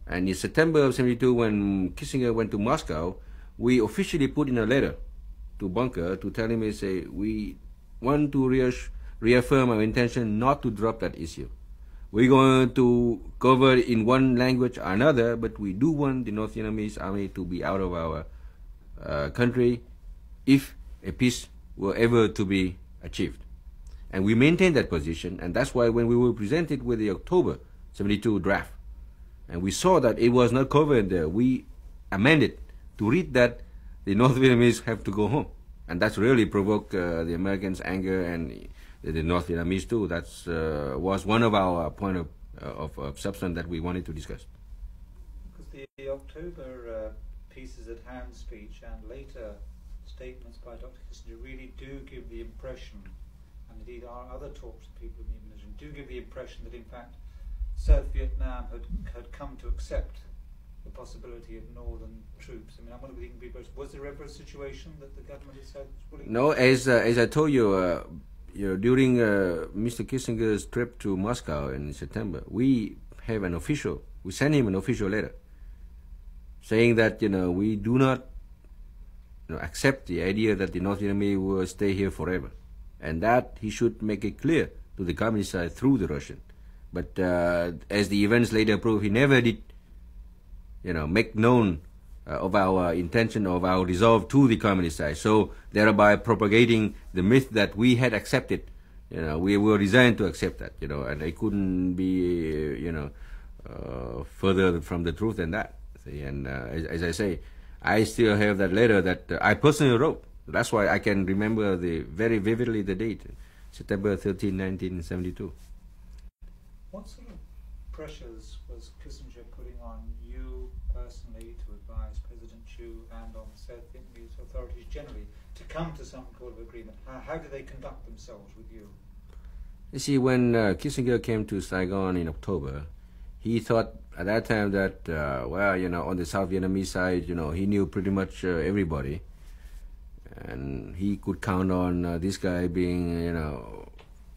And in September of 72, when Kissinger went to Moscow, we officially put in a letter to Bunker to tell him, say, we want to reaffirm our intention not to drop that issue. We're going to cover it in one language or another, but we do want the North Vietnamese army to be out of our country if a peace were ever to be achieved. And we maintained that position, and that's why when we were presented with the October 72 draft, and we saw that it was not covered there, we amended to read that the North Vietnamese have to go home. And that's really provoked the Americans' anger and the North Vietnamese too. That was one of our point of substance that we wanted to discuss. Because the October Pieces at Hand speech and later statements by Dr. Kissinger really do give the impression, and indeed our other talks to people in the administration do give the impression that in fact South Vietnam had come to accept the possibility of northern troops. I mean, I'm wondering if you can be, was there ever a situation that the government has said was willing? No, as I told you, during Mr. Kissinger's trip to Moscow in September, we sent him an official letter saying that we do not accept the idea that the North Vietnamese will stay here forever, and that he should make it clear to the communist side through the Russian. But as the events later prove, he never did make known of our intention, of our resolve to the communist side, so thereby propagating the myth that we had accepted. We were resigned to accept that, and it couldn't be further from the truth than that. See? And as I say, I still have that letter that I personally wrote. That's why I can remember very vividly the date, September 13, 1972. What sort of pressures was Kissinger putting on you personally to advise President Chu and on the South Vietnamese authorities generally to come to some sort of agreement? How do they conduct themselves with you? You see, when Kissinger came to Saigon in October, he thought at that time that, on the South Vietnamese side, he knew pretty much everybody. And he could count on this guy being,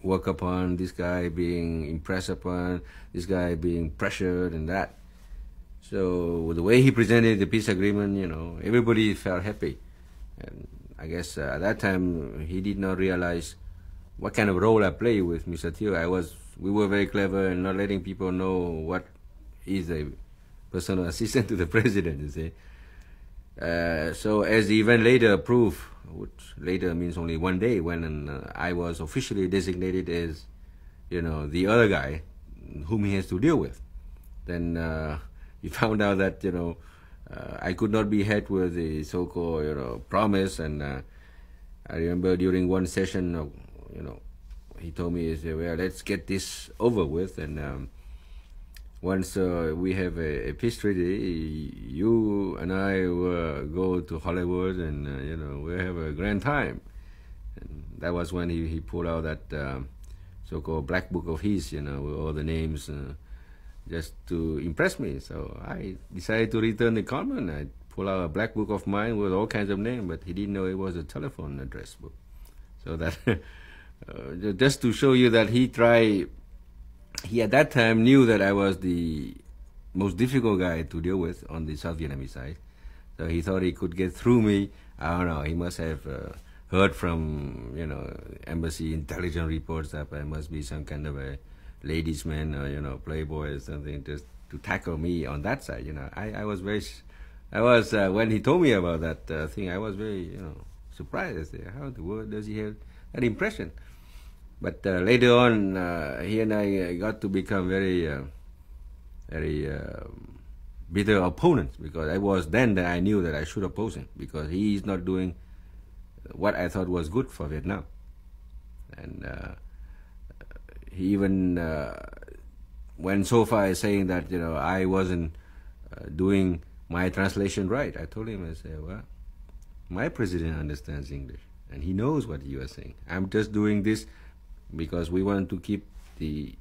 worked upon, this guy being impressed upon, this guy being pressured and that. So the way he presented the peace agreement, everybody felt happy. And I guess at that time he did not realize what kind of role I played with Mr. Thieu. We were very clever in not letting people know what is a personal assistant to the president, you see. So as the event later proved, which later means only one day, when I was officially designated as, the other guy whom he has to deal with, then he found out that, I could not be had with the so-called, promise. And I remember during one session, he told me, he said, well, let's get this over with, and once we have a peace treaty, you and I will go to Hollywood and, we'll have a grand time. And that was when he pulled out that so-called black book of his, with all the names, just to impress me. So I decided to return the comment. I pulled out a black book of mine with all kinds of names, but he didn't know it was a telephone address book. So that, just to show you that he at that time knew that I was the most difficult guy to deal with on the South Vietnamese side. So he thought he could get through me. I don't know, he must have heard from, embassy intelligence reports that I must be some kind of a ladies' man or, playboy or something, just to tackle me on that side. I was when he told me about that thing, I was very, surprised. I said, how in the world does he have that impression? But later on, he and I got to become very bitter opponents, because I was then that I knew that I should oppose him, because he is not doing what I thought was good for Vietnam. And he even went so far as saying that, I wasn't doing my translation right. I told him, I said, well, my president understands English and he knows what you are saying. I'm just doing this because we want to keep the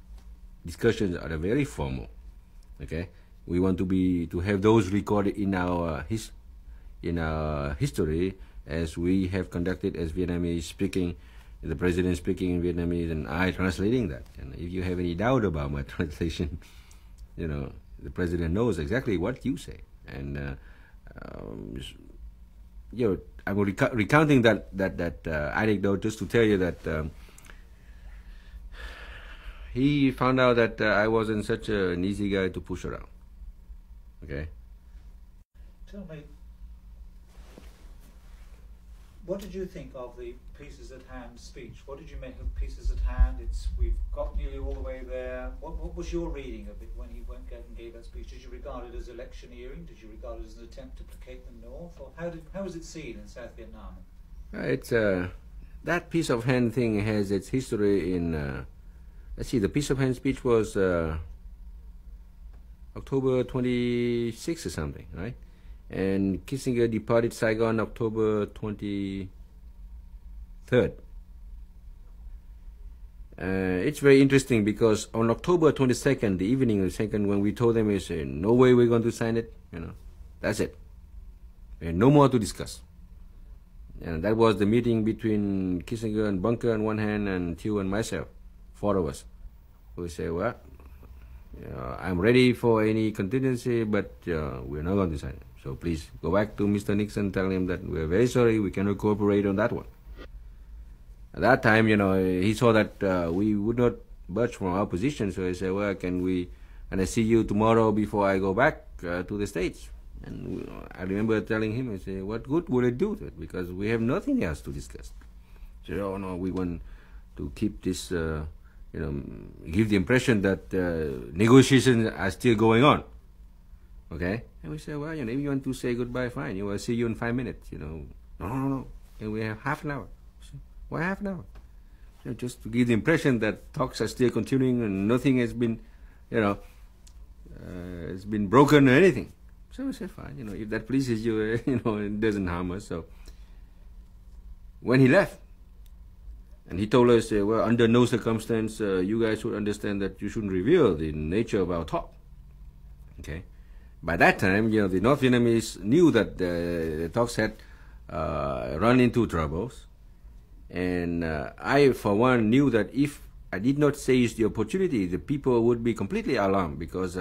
discussions at a very formal. Okay, we want to have those recorded in our history, as we have conducted as Vietnamese speaking, the president speaking in Vietnamese and I translating that. And if you have any doubt about my translation, the president knows exactly what you say. And I'm recounting that anecdote just to tell you that he found out that I wasn't such an easy guy to push around. Okay. Tell me, what did you think of the Pieces at Hand speech? What did you make of Pieces at Hand? We've got nearly all the way there. What was your reading of it when he went and gave that speech? Did you regard it as electioneering? Did you regard it as an attempt to placate the North? Or how was it seen in South Vietnam? It's that Piece of Hand thing has its history in. Let's see. The Piece of Hand speech was October 26th or something, right? And Kissinger departed Saigon October 23rd. It's very interesting because on October 22nd, the evening of the 2nd, when we told them, we said, no way we're going to sign it, that's it. And no more to discuss. And that was the meeting between Kissinger and Bunker on one hand and Thieu and myself, 4 of us. We say, well, I'm ready for any contingency, but we're not going to sign it. So please go back to Mr. Nixon, tell him that we're very sorry, we cannot cooperate on that one. At that time, he saw that we would not budge from our position, so he said, well, can I see you tomorrow before I go back to the States? And I remember telling him, I said, what good would it do to it? Because we have nothing else to discuss. He said, oh no, we want to keep this, give the impression that negotiations are still going on. Okay? And we said, well, if you want to say goodbye, fine. I'll see you in 5 minutes. No. And we have half an hour. Said, why half an hour? Just to give the impression that talks are still continuing and nothing has been, it's been broken or anything. So we said, fine. If that pleases you, it doesn't harm us. So when he left, and he told us, well, under no circumstance, you guys should understand that you shouldn't reveal the nature of our talk. Okay? By that time, the North Vietnamese knew that the talks had run into troubles. And I, for one, knew that if I did not seize the opportunity, the people would be completely alarmed because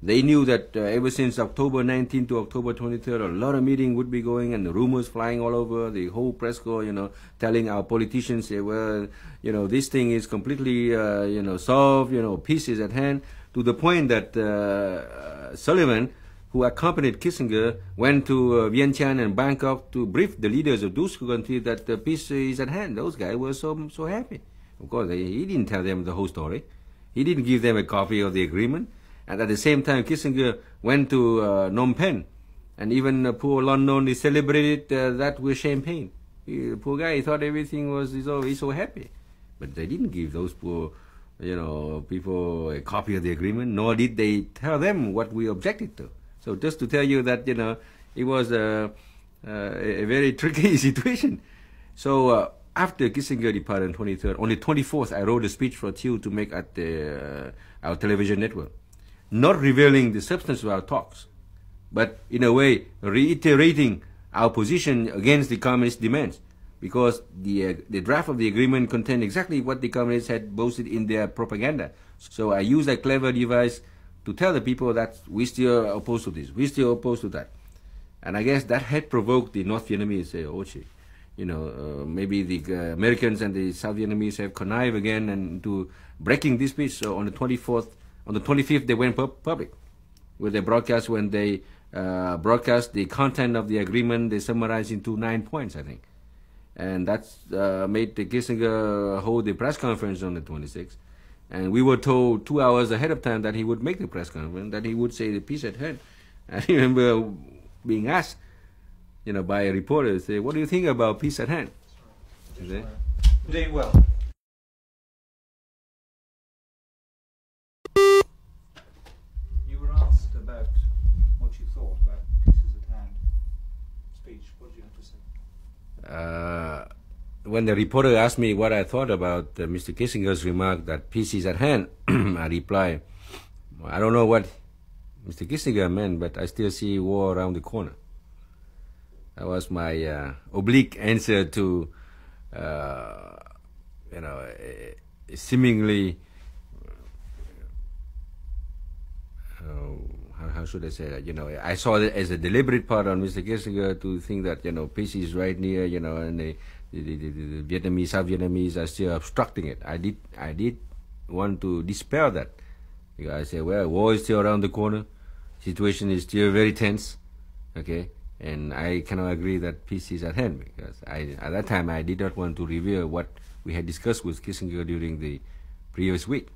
they knew that ever since October 19 to October 23rd, a lot of meetings would be going and the rumors flying all over, the whole press corps, telling our politicians, well, this thing is completely, solved, peace is at hand, to the point that Sullivan, who accompanied Kissinger, went to Vientiane and Bangkok to brief the leaders of those countries that peace is at hand. Those guys were so happy. Of course, he didn't tell them the whole story. He didn't give them a copy of the agreement. And at the same time, Kissinger went to Phnom Penh. And even poor London, he celebrated that with champagne. Poor guy, he thought everything was he's so happy. But they didn't give those poor people a copy of the agreement, nor did they tell them what we objected to. So just to tell you that, it was a very tricky situation. So after Kissinger departed on 23rd, on the 24th, I wrote a speech for Thieu to make at our television network, not revealing the substance of our talks, but in a way reiterating our position against the communist demands, because the draft of the agreement contained exactly what the communists had boasted in their propaganda. So I used a clever device to tell the people that we still opposed to this, we still opposed to that. And I guess that had provoked the North Vietnamese to say, oh, gee, maybe the Americans and the South Vietnamese have connived again and to breaking this peace. So on the 25th, they went public with a broadcast. When they broadcast the content of the agreement, they summarized into 9 points, I think. And that's made the Kissinger hold the press conference on the 26th. And we were told 2 hours ahead of time that he would make the press conference, that he would say the peace at hand. I remember being asked, by a reporter, say, what do you think about peace at hand? Is it? Doing well. You were asked about what you thought about Pieces at Hand speech. What did you have to say? When the reporter asked me what I thought about Mr. Kissinger's remark that peace is at hand, I replied, I don't know what Mr. Kissinger meant, but I still see war around the corner. That was my oblique answer to, seemingly, how should I say that? I saw it as a deliberate part on Mr. Kissinger to think that, peace is right near, and the Vietnamese, South Vietnamese are still obstructing it. I did want to dispel that. Because I say, well, war is still around the corner. Situation is still very tense. Okay? And I cannot agree that peace is at hand, because at that time I did not want to reveal what we had discussed with Kissinger during the previous week.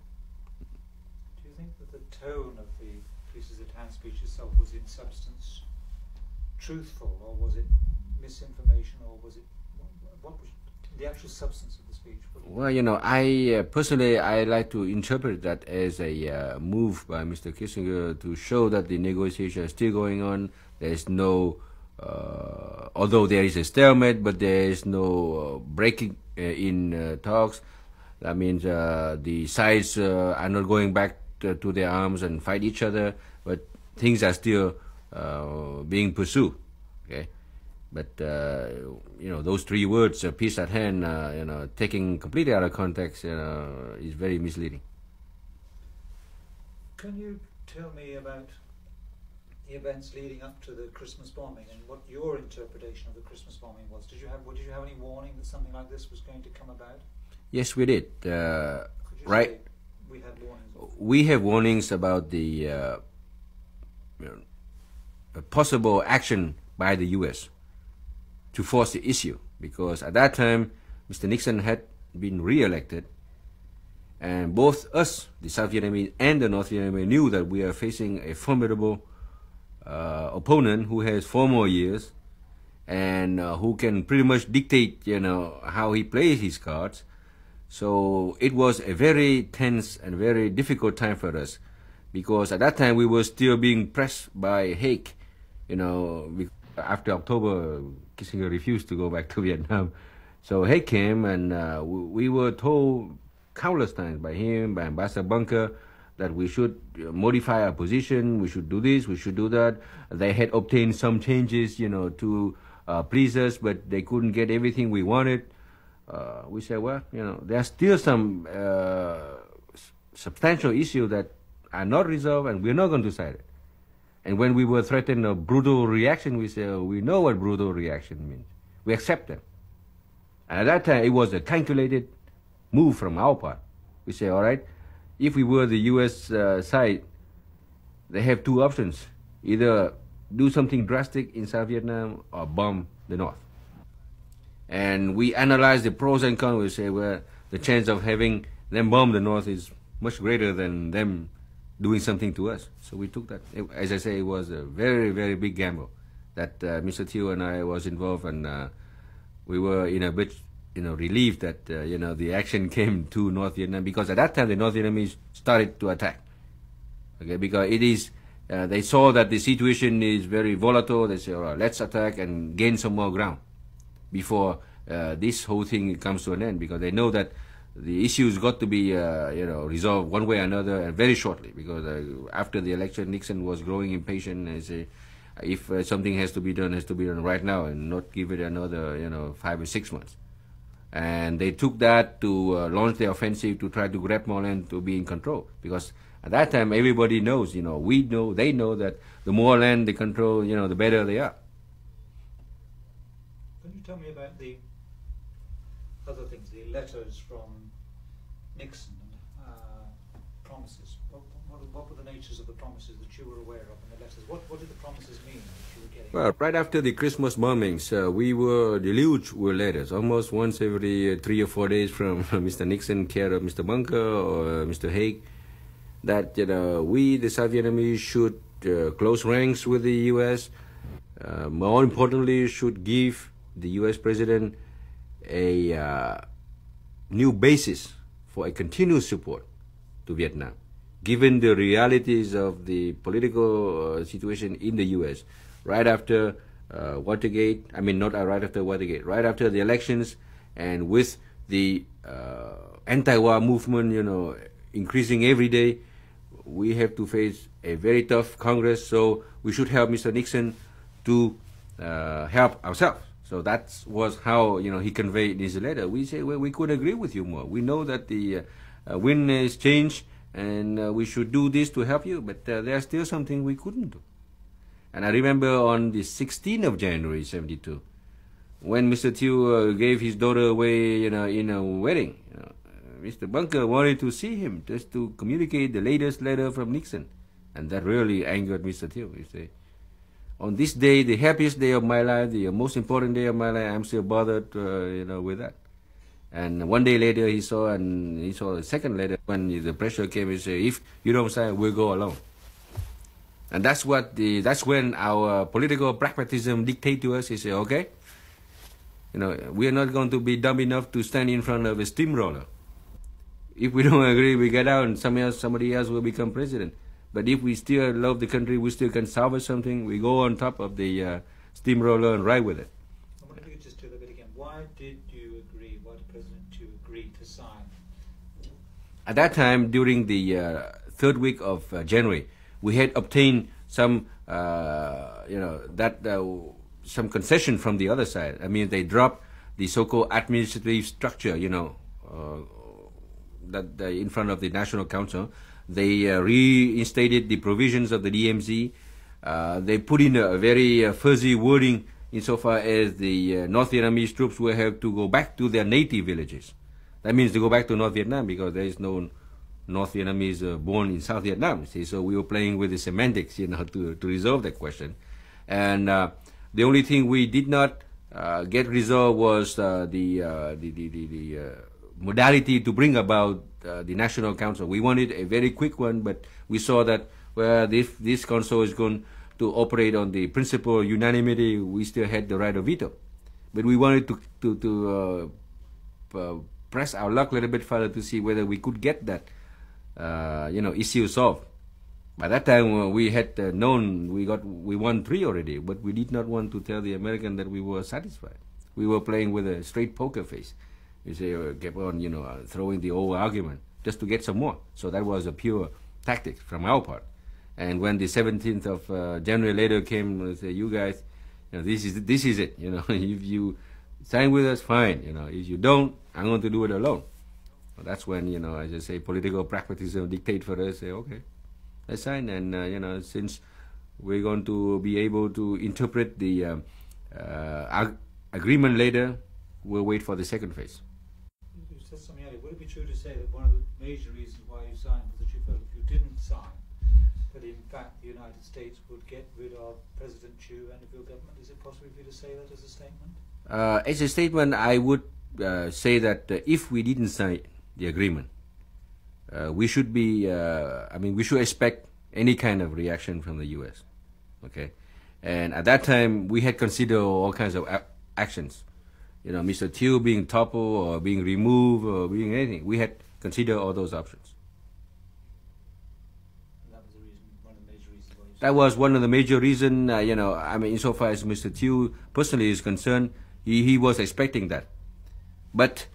Do you think that the tone of the Pieces at Hand speech itself was in substance truthful, or was it misinformation, or was it what was the actual substance of the speech? Well, I personally I like to interpret that as a move by Mr. Kissinger to show that the negotiations are still going on. There is no, although there is a stalemate, but there is no breaking in talks. That means the sides are not going back to their arms and fight each other, but things are still being pursued. Okay. But, those three words, peace at hand, taking completely out of context, is very misleading. Can you tell me about the events leading up to the Christmas bombing and what your interpretation of the Christmas bombing was? Did you have any warning that something like this was going to come about? Yes, we did. Right. We had warnings. We have warnings about the possible action by the U.S. to force the issue, because at that time Mr. Nixon had been re-elected, and both us, the South Vietnamese and the North Vietnamese, knew that we are facing a formidable opponent who has 4 more years and who can pretty much dictate, how he plays his cards. So it was a very tense and very difficult time for us, because at that time we were still being pressed by Haig, after October, Kissinger refused to go back to Vietnam. So Haig came, and we were told countless times by him, by Ambassador Bunker, that we should modify our position, we should do this, we should do that. They had obtained some changes, to please us, but they couldn't get everything we wanted. We said, well, there are still some substantial issues that are not resolved, and we're not going to decide it. And when we were threatened a brutal reaction, we said, we know what brutal reaction means. We accept them. And at that time, it was a calculated move from our part. We say, all right, if we were the U.S. Side, they have 2 options. Either do something drastic in South Vietnam or bomb the North. And we analyze the pros and cons. We say, well, the chance of having them bomb the North is much greater than them doing something to us. So we took that. As I say, it was a very, very big gamble that Mr. Thieu and I was involved, and we were in a bit, relieved that, the action came to North Vietnam, because at that time the North Vietnamese started to attack. Okay, because it is, they saw that the situation is very volatile. They said, all right, let's attack and gain some more ground before this whole thing comes to an end, because they know that the issues got to be, resolved one way or another, and very shortly. Because after the election, Nixon was growing impatient and say, if something has to be done, right now, and not give it another, 5 or 6 months. And they took that to launch the offensive to try to grab more land to be in control. Because at that time, everybody knows, we know, they know that the more land they control, the better they are. Can you tell me about the other things, the letters from Nixon and promises? What were the natures of the promises that you were aware of in the letters? What did the promises mean that you were getting? Well, right after the Christmas bombings, we were deluged with letters, almost once every 3 or 4 days, from Mr. Nixon, care of Mr. Bunker or Mr. Haig, that we, the South Vietnamese, should close ranks with the U.S. More importantly, should give the U.S. president a new basis for a continuous support to Vietnam, given the realities of the political situation in the U.S. right after Watergate. I mean, not right after Watergate, right after the elections, and with the anti-war movement, increasing every day, we have to face a very tough Congress. So we should help Mr. Nixon to help ourselves. So that was how he conveyed in his letter. We say, well, we could agree with you more. We know that the wind is changed, and we should do this to help you, but there's still something we couldn't do. And I remember on the 16th of January, 72, when Mr. Thieu gave his daughter away, in a wedding, Mr. Bunker wanted to see him just to communicate the latest letter from Nixon, and that really angered Mr. Thieu. He said, on this day, the happiest day of my life, the most important day of my life, I'm still bothered, with that. And one day later, he saw a second letter. When the pressure came, he said, if you don't sign, we'll go alone. And that's when our political pragmatism dictates to us. He said, okay, we are not going to be dumb enough to stand in front of a steamroller. If we don't agree, we get out and somebody else will become president. But if we still love the country, we still can salvage something, we go on top of the steamroller and ride with it. I wonder if you could just do that bit again. Why did you agree, why did President Thieu agree to sign? At that time, during the third week of January, we had obtained some, some concession from the other side. I mean, they dropped the so-called administrative structure, that in front of the National Council. They reinstated the provisions of the DMZ. They put in a very fuzzy wording insofar as the North Vietnamese troops will have to go back to their native villages. That means to go back to North Vietnam, because there is no North Vietnamese born in South Vietnam. See, so we were playing with the semantics, to resolve that question. And the only thing we did not get resolved was the modality to bring about the National Council. We wanted a very quick one, but we saw that if this council is going to operate on the principle of unanimity, we still had the right of veto. But we wanted to press our luck a little bit further to see whether we could get that issue solved. By that time, we had known we won 3 already, but we did not want to tell the American that we were satisfied. We were playing with a straight poker face. We say, kept on, throwing the old argument just to get some more. So that was a pure tactic from our part. And when the 17th of January later came, we say, you guys, this is it. If you sign with us, fine. If you don't, I'm going to do it alone. Well, that's when, as I say, political pragmatism dictate for us. Say, okay, let's sign. And since we're going to be able to interpret the agreement later, we'll wait for the second phase. You said something earlier. Would it be true to say that one of the major reasons why you signed was that you felt if you didn't sign, that in fact the United States would get rid of President Thieu and the government? Is it possible for you to say that as a statement? As a statement, I would say that if we didn't sign the agreement, we should be, we should expect any kind of reaction from the U.S. Okay, and at that time we had considered all kinds of actions. Mr. Thieu being toppled or being removed or being anything. We had considered all those options. And that was the reason, one of the major reasons why you that was one of the major reasons, insofar as Mr. Thieu personally is concerned, he was expecting that. But,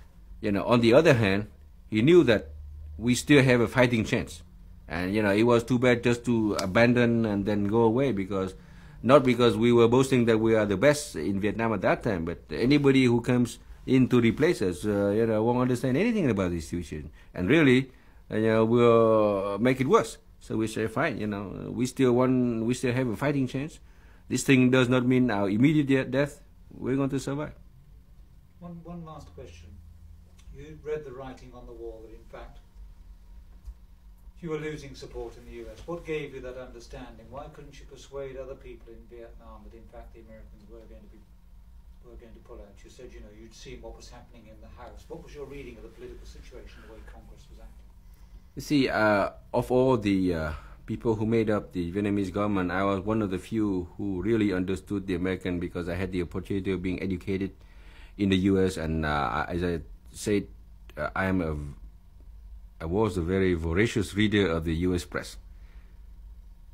on the other hand, he knew that we still have a fighting chance. And, it was too bad just to abandon and then go away, not because we were boasting that we are the best in Vietnam at that time, but anybody who comes in to replace us, won't understand anything about this situation. And really, will make it worse. So we say, fine, we still have a fighting chance. This thing does not mean our immediate death. We're going to survive. One last question. You read the writing on the wall that in fact you were losing support in the US. What gave you that understanding? Why couldn't you persuade other people in Vietnam that in fact the Americans were going to pull out? You said, you'd seen what was happening in the House. What was your reading of the political situation, the way Congress was acting? You see, of all the people who made up the Vietnamese government, I was one of the few who really understood the American, because I had the opportunity of being educated in the U.S. And as I said, I was a very voracious reader of the U.S. press.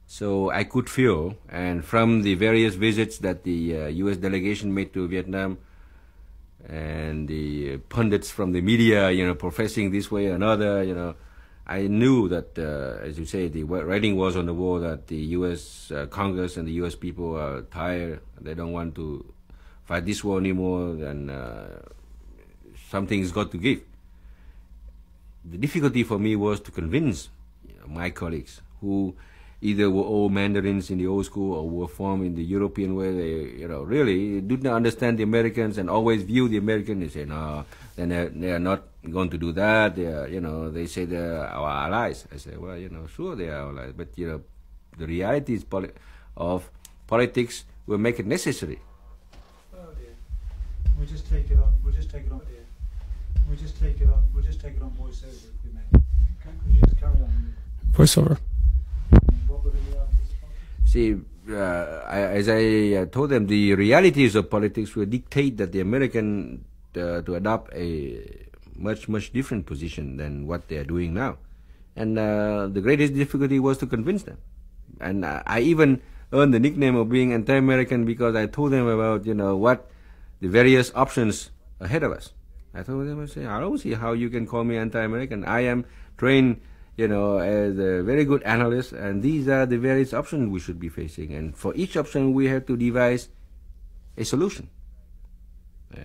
So I could feel, and from the various visits that the U.S. delegation made to Vietnam, and the pundits from the media, professing this way or another, I knew that, as you say, the writing was on the wall that the U.S. Congress and the U.S. people are tired. They don't want to fight this war anymore, and something's got to give. The difficulty for me was to convince my colleagues who either were old Mandarins in the old school or were formed in the European way. They, really did not understand the Americans and always view the Americans and say, no, they are not going to do that. They are, they say they are our allies. I say, well, sure they are our allies, but the realities of politics will make it necessary. Oh dear. We'll just take it on. We'll just take it on. Dear. We'll just take it on. We'll just take it on voiceover if we may. Okay. Could you just carry on? Voiceover. See, as I told them, the realities of politics will dictate that the American to adopt a much different position than what they are doing now, and the greatest difficulty was to convince them. And I even earned the nickname of being anti-American because I told them about what the various options ahead of us. I told them, I don't see how you can call me anti-American. I am trained as a very good analyst, and these are the various options we should be facing. And for each option, we have to devise a solution.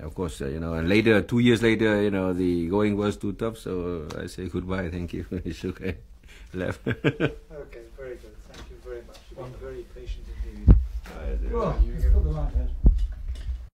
Of course, and later, 2 years later, the going was too tough, so I say goodbye, thank you. He shook hands, left. Okay, very good. Thank you very much. You've been very patient indeed. Well, you put the right head.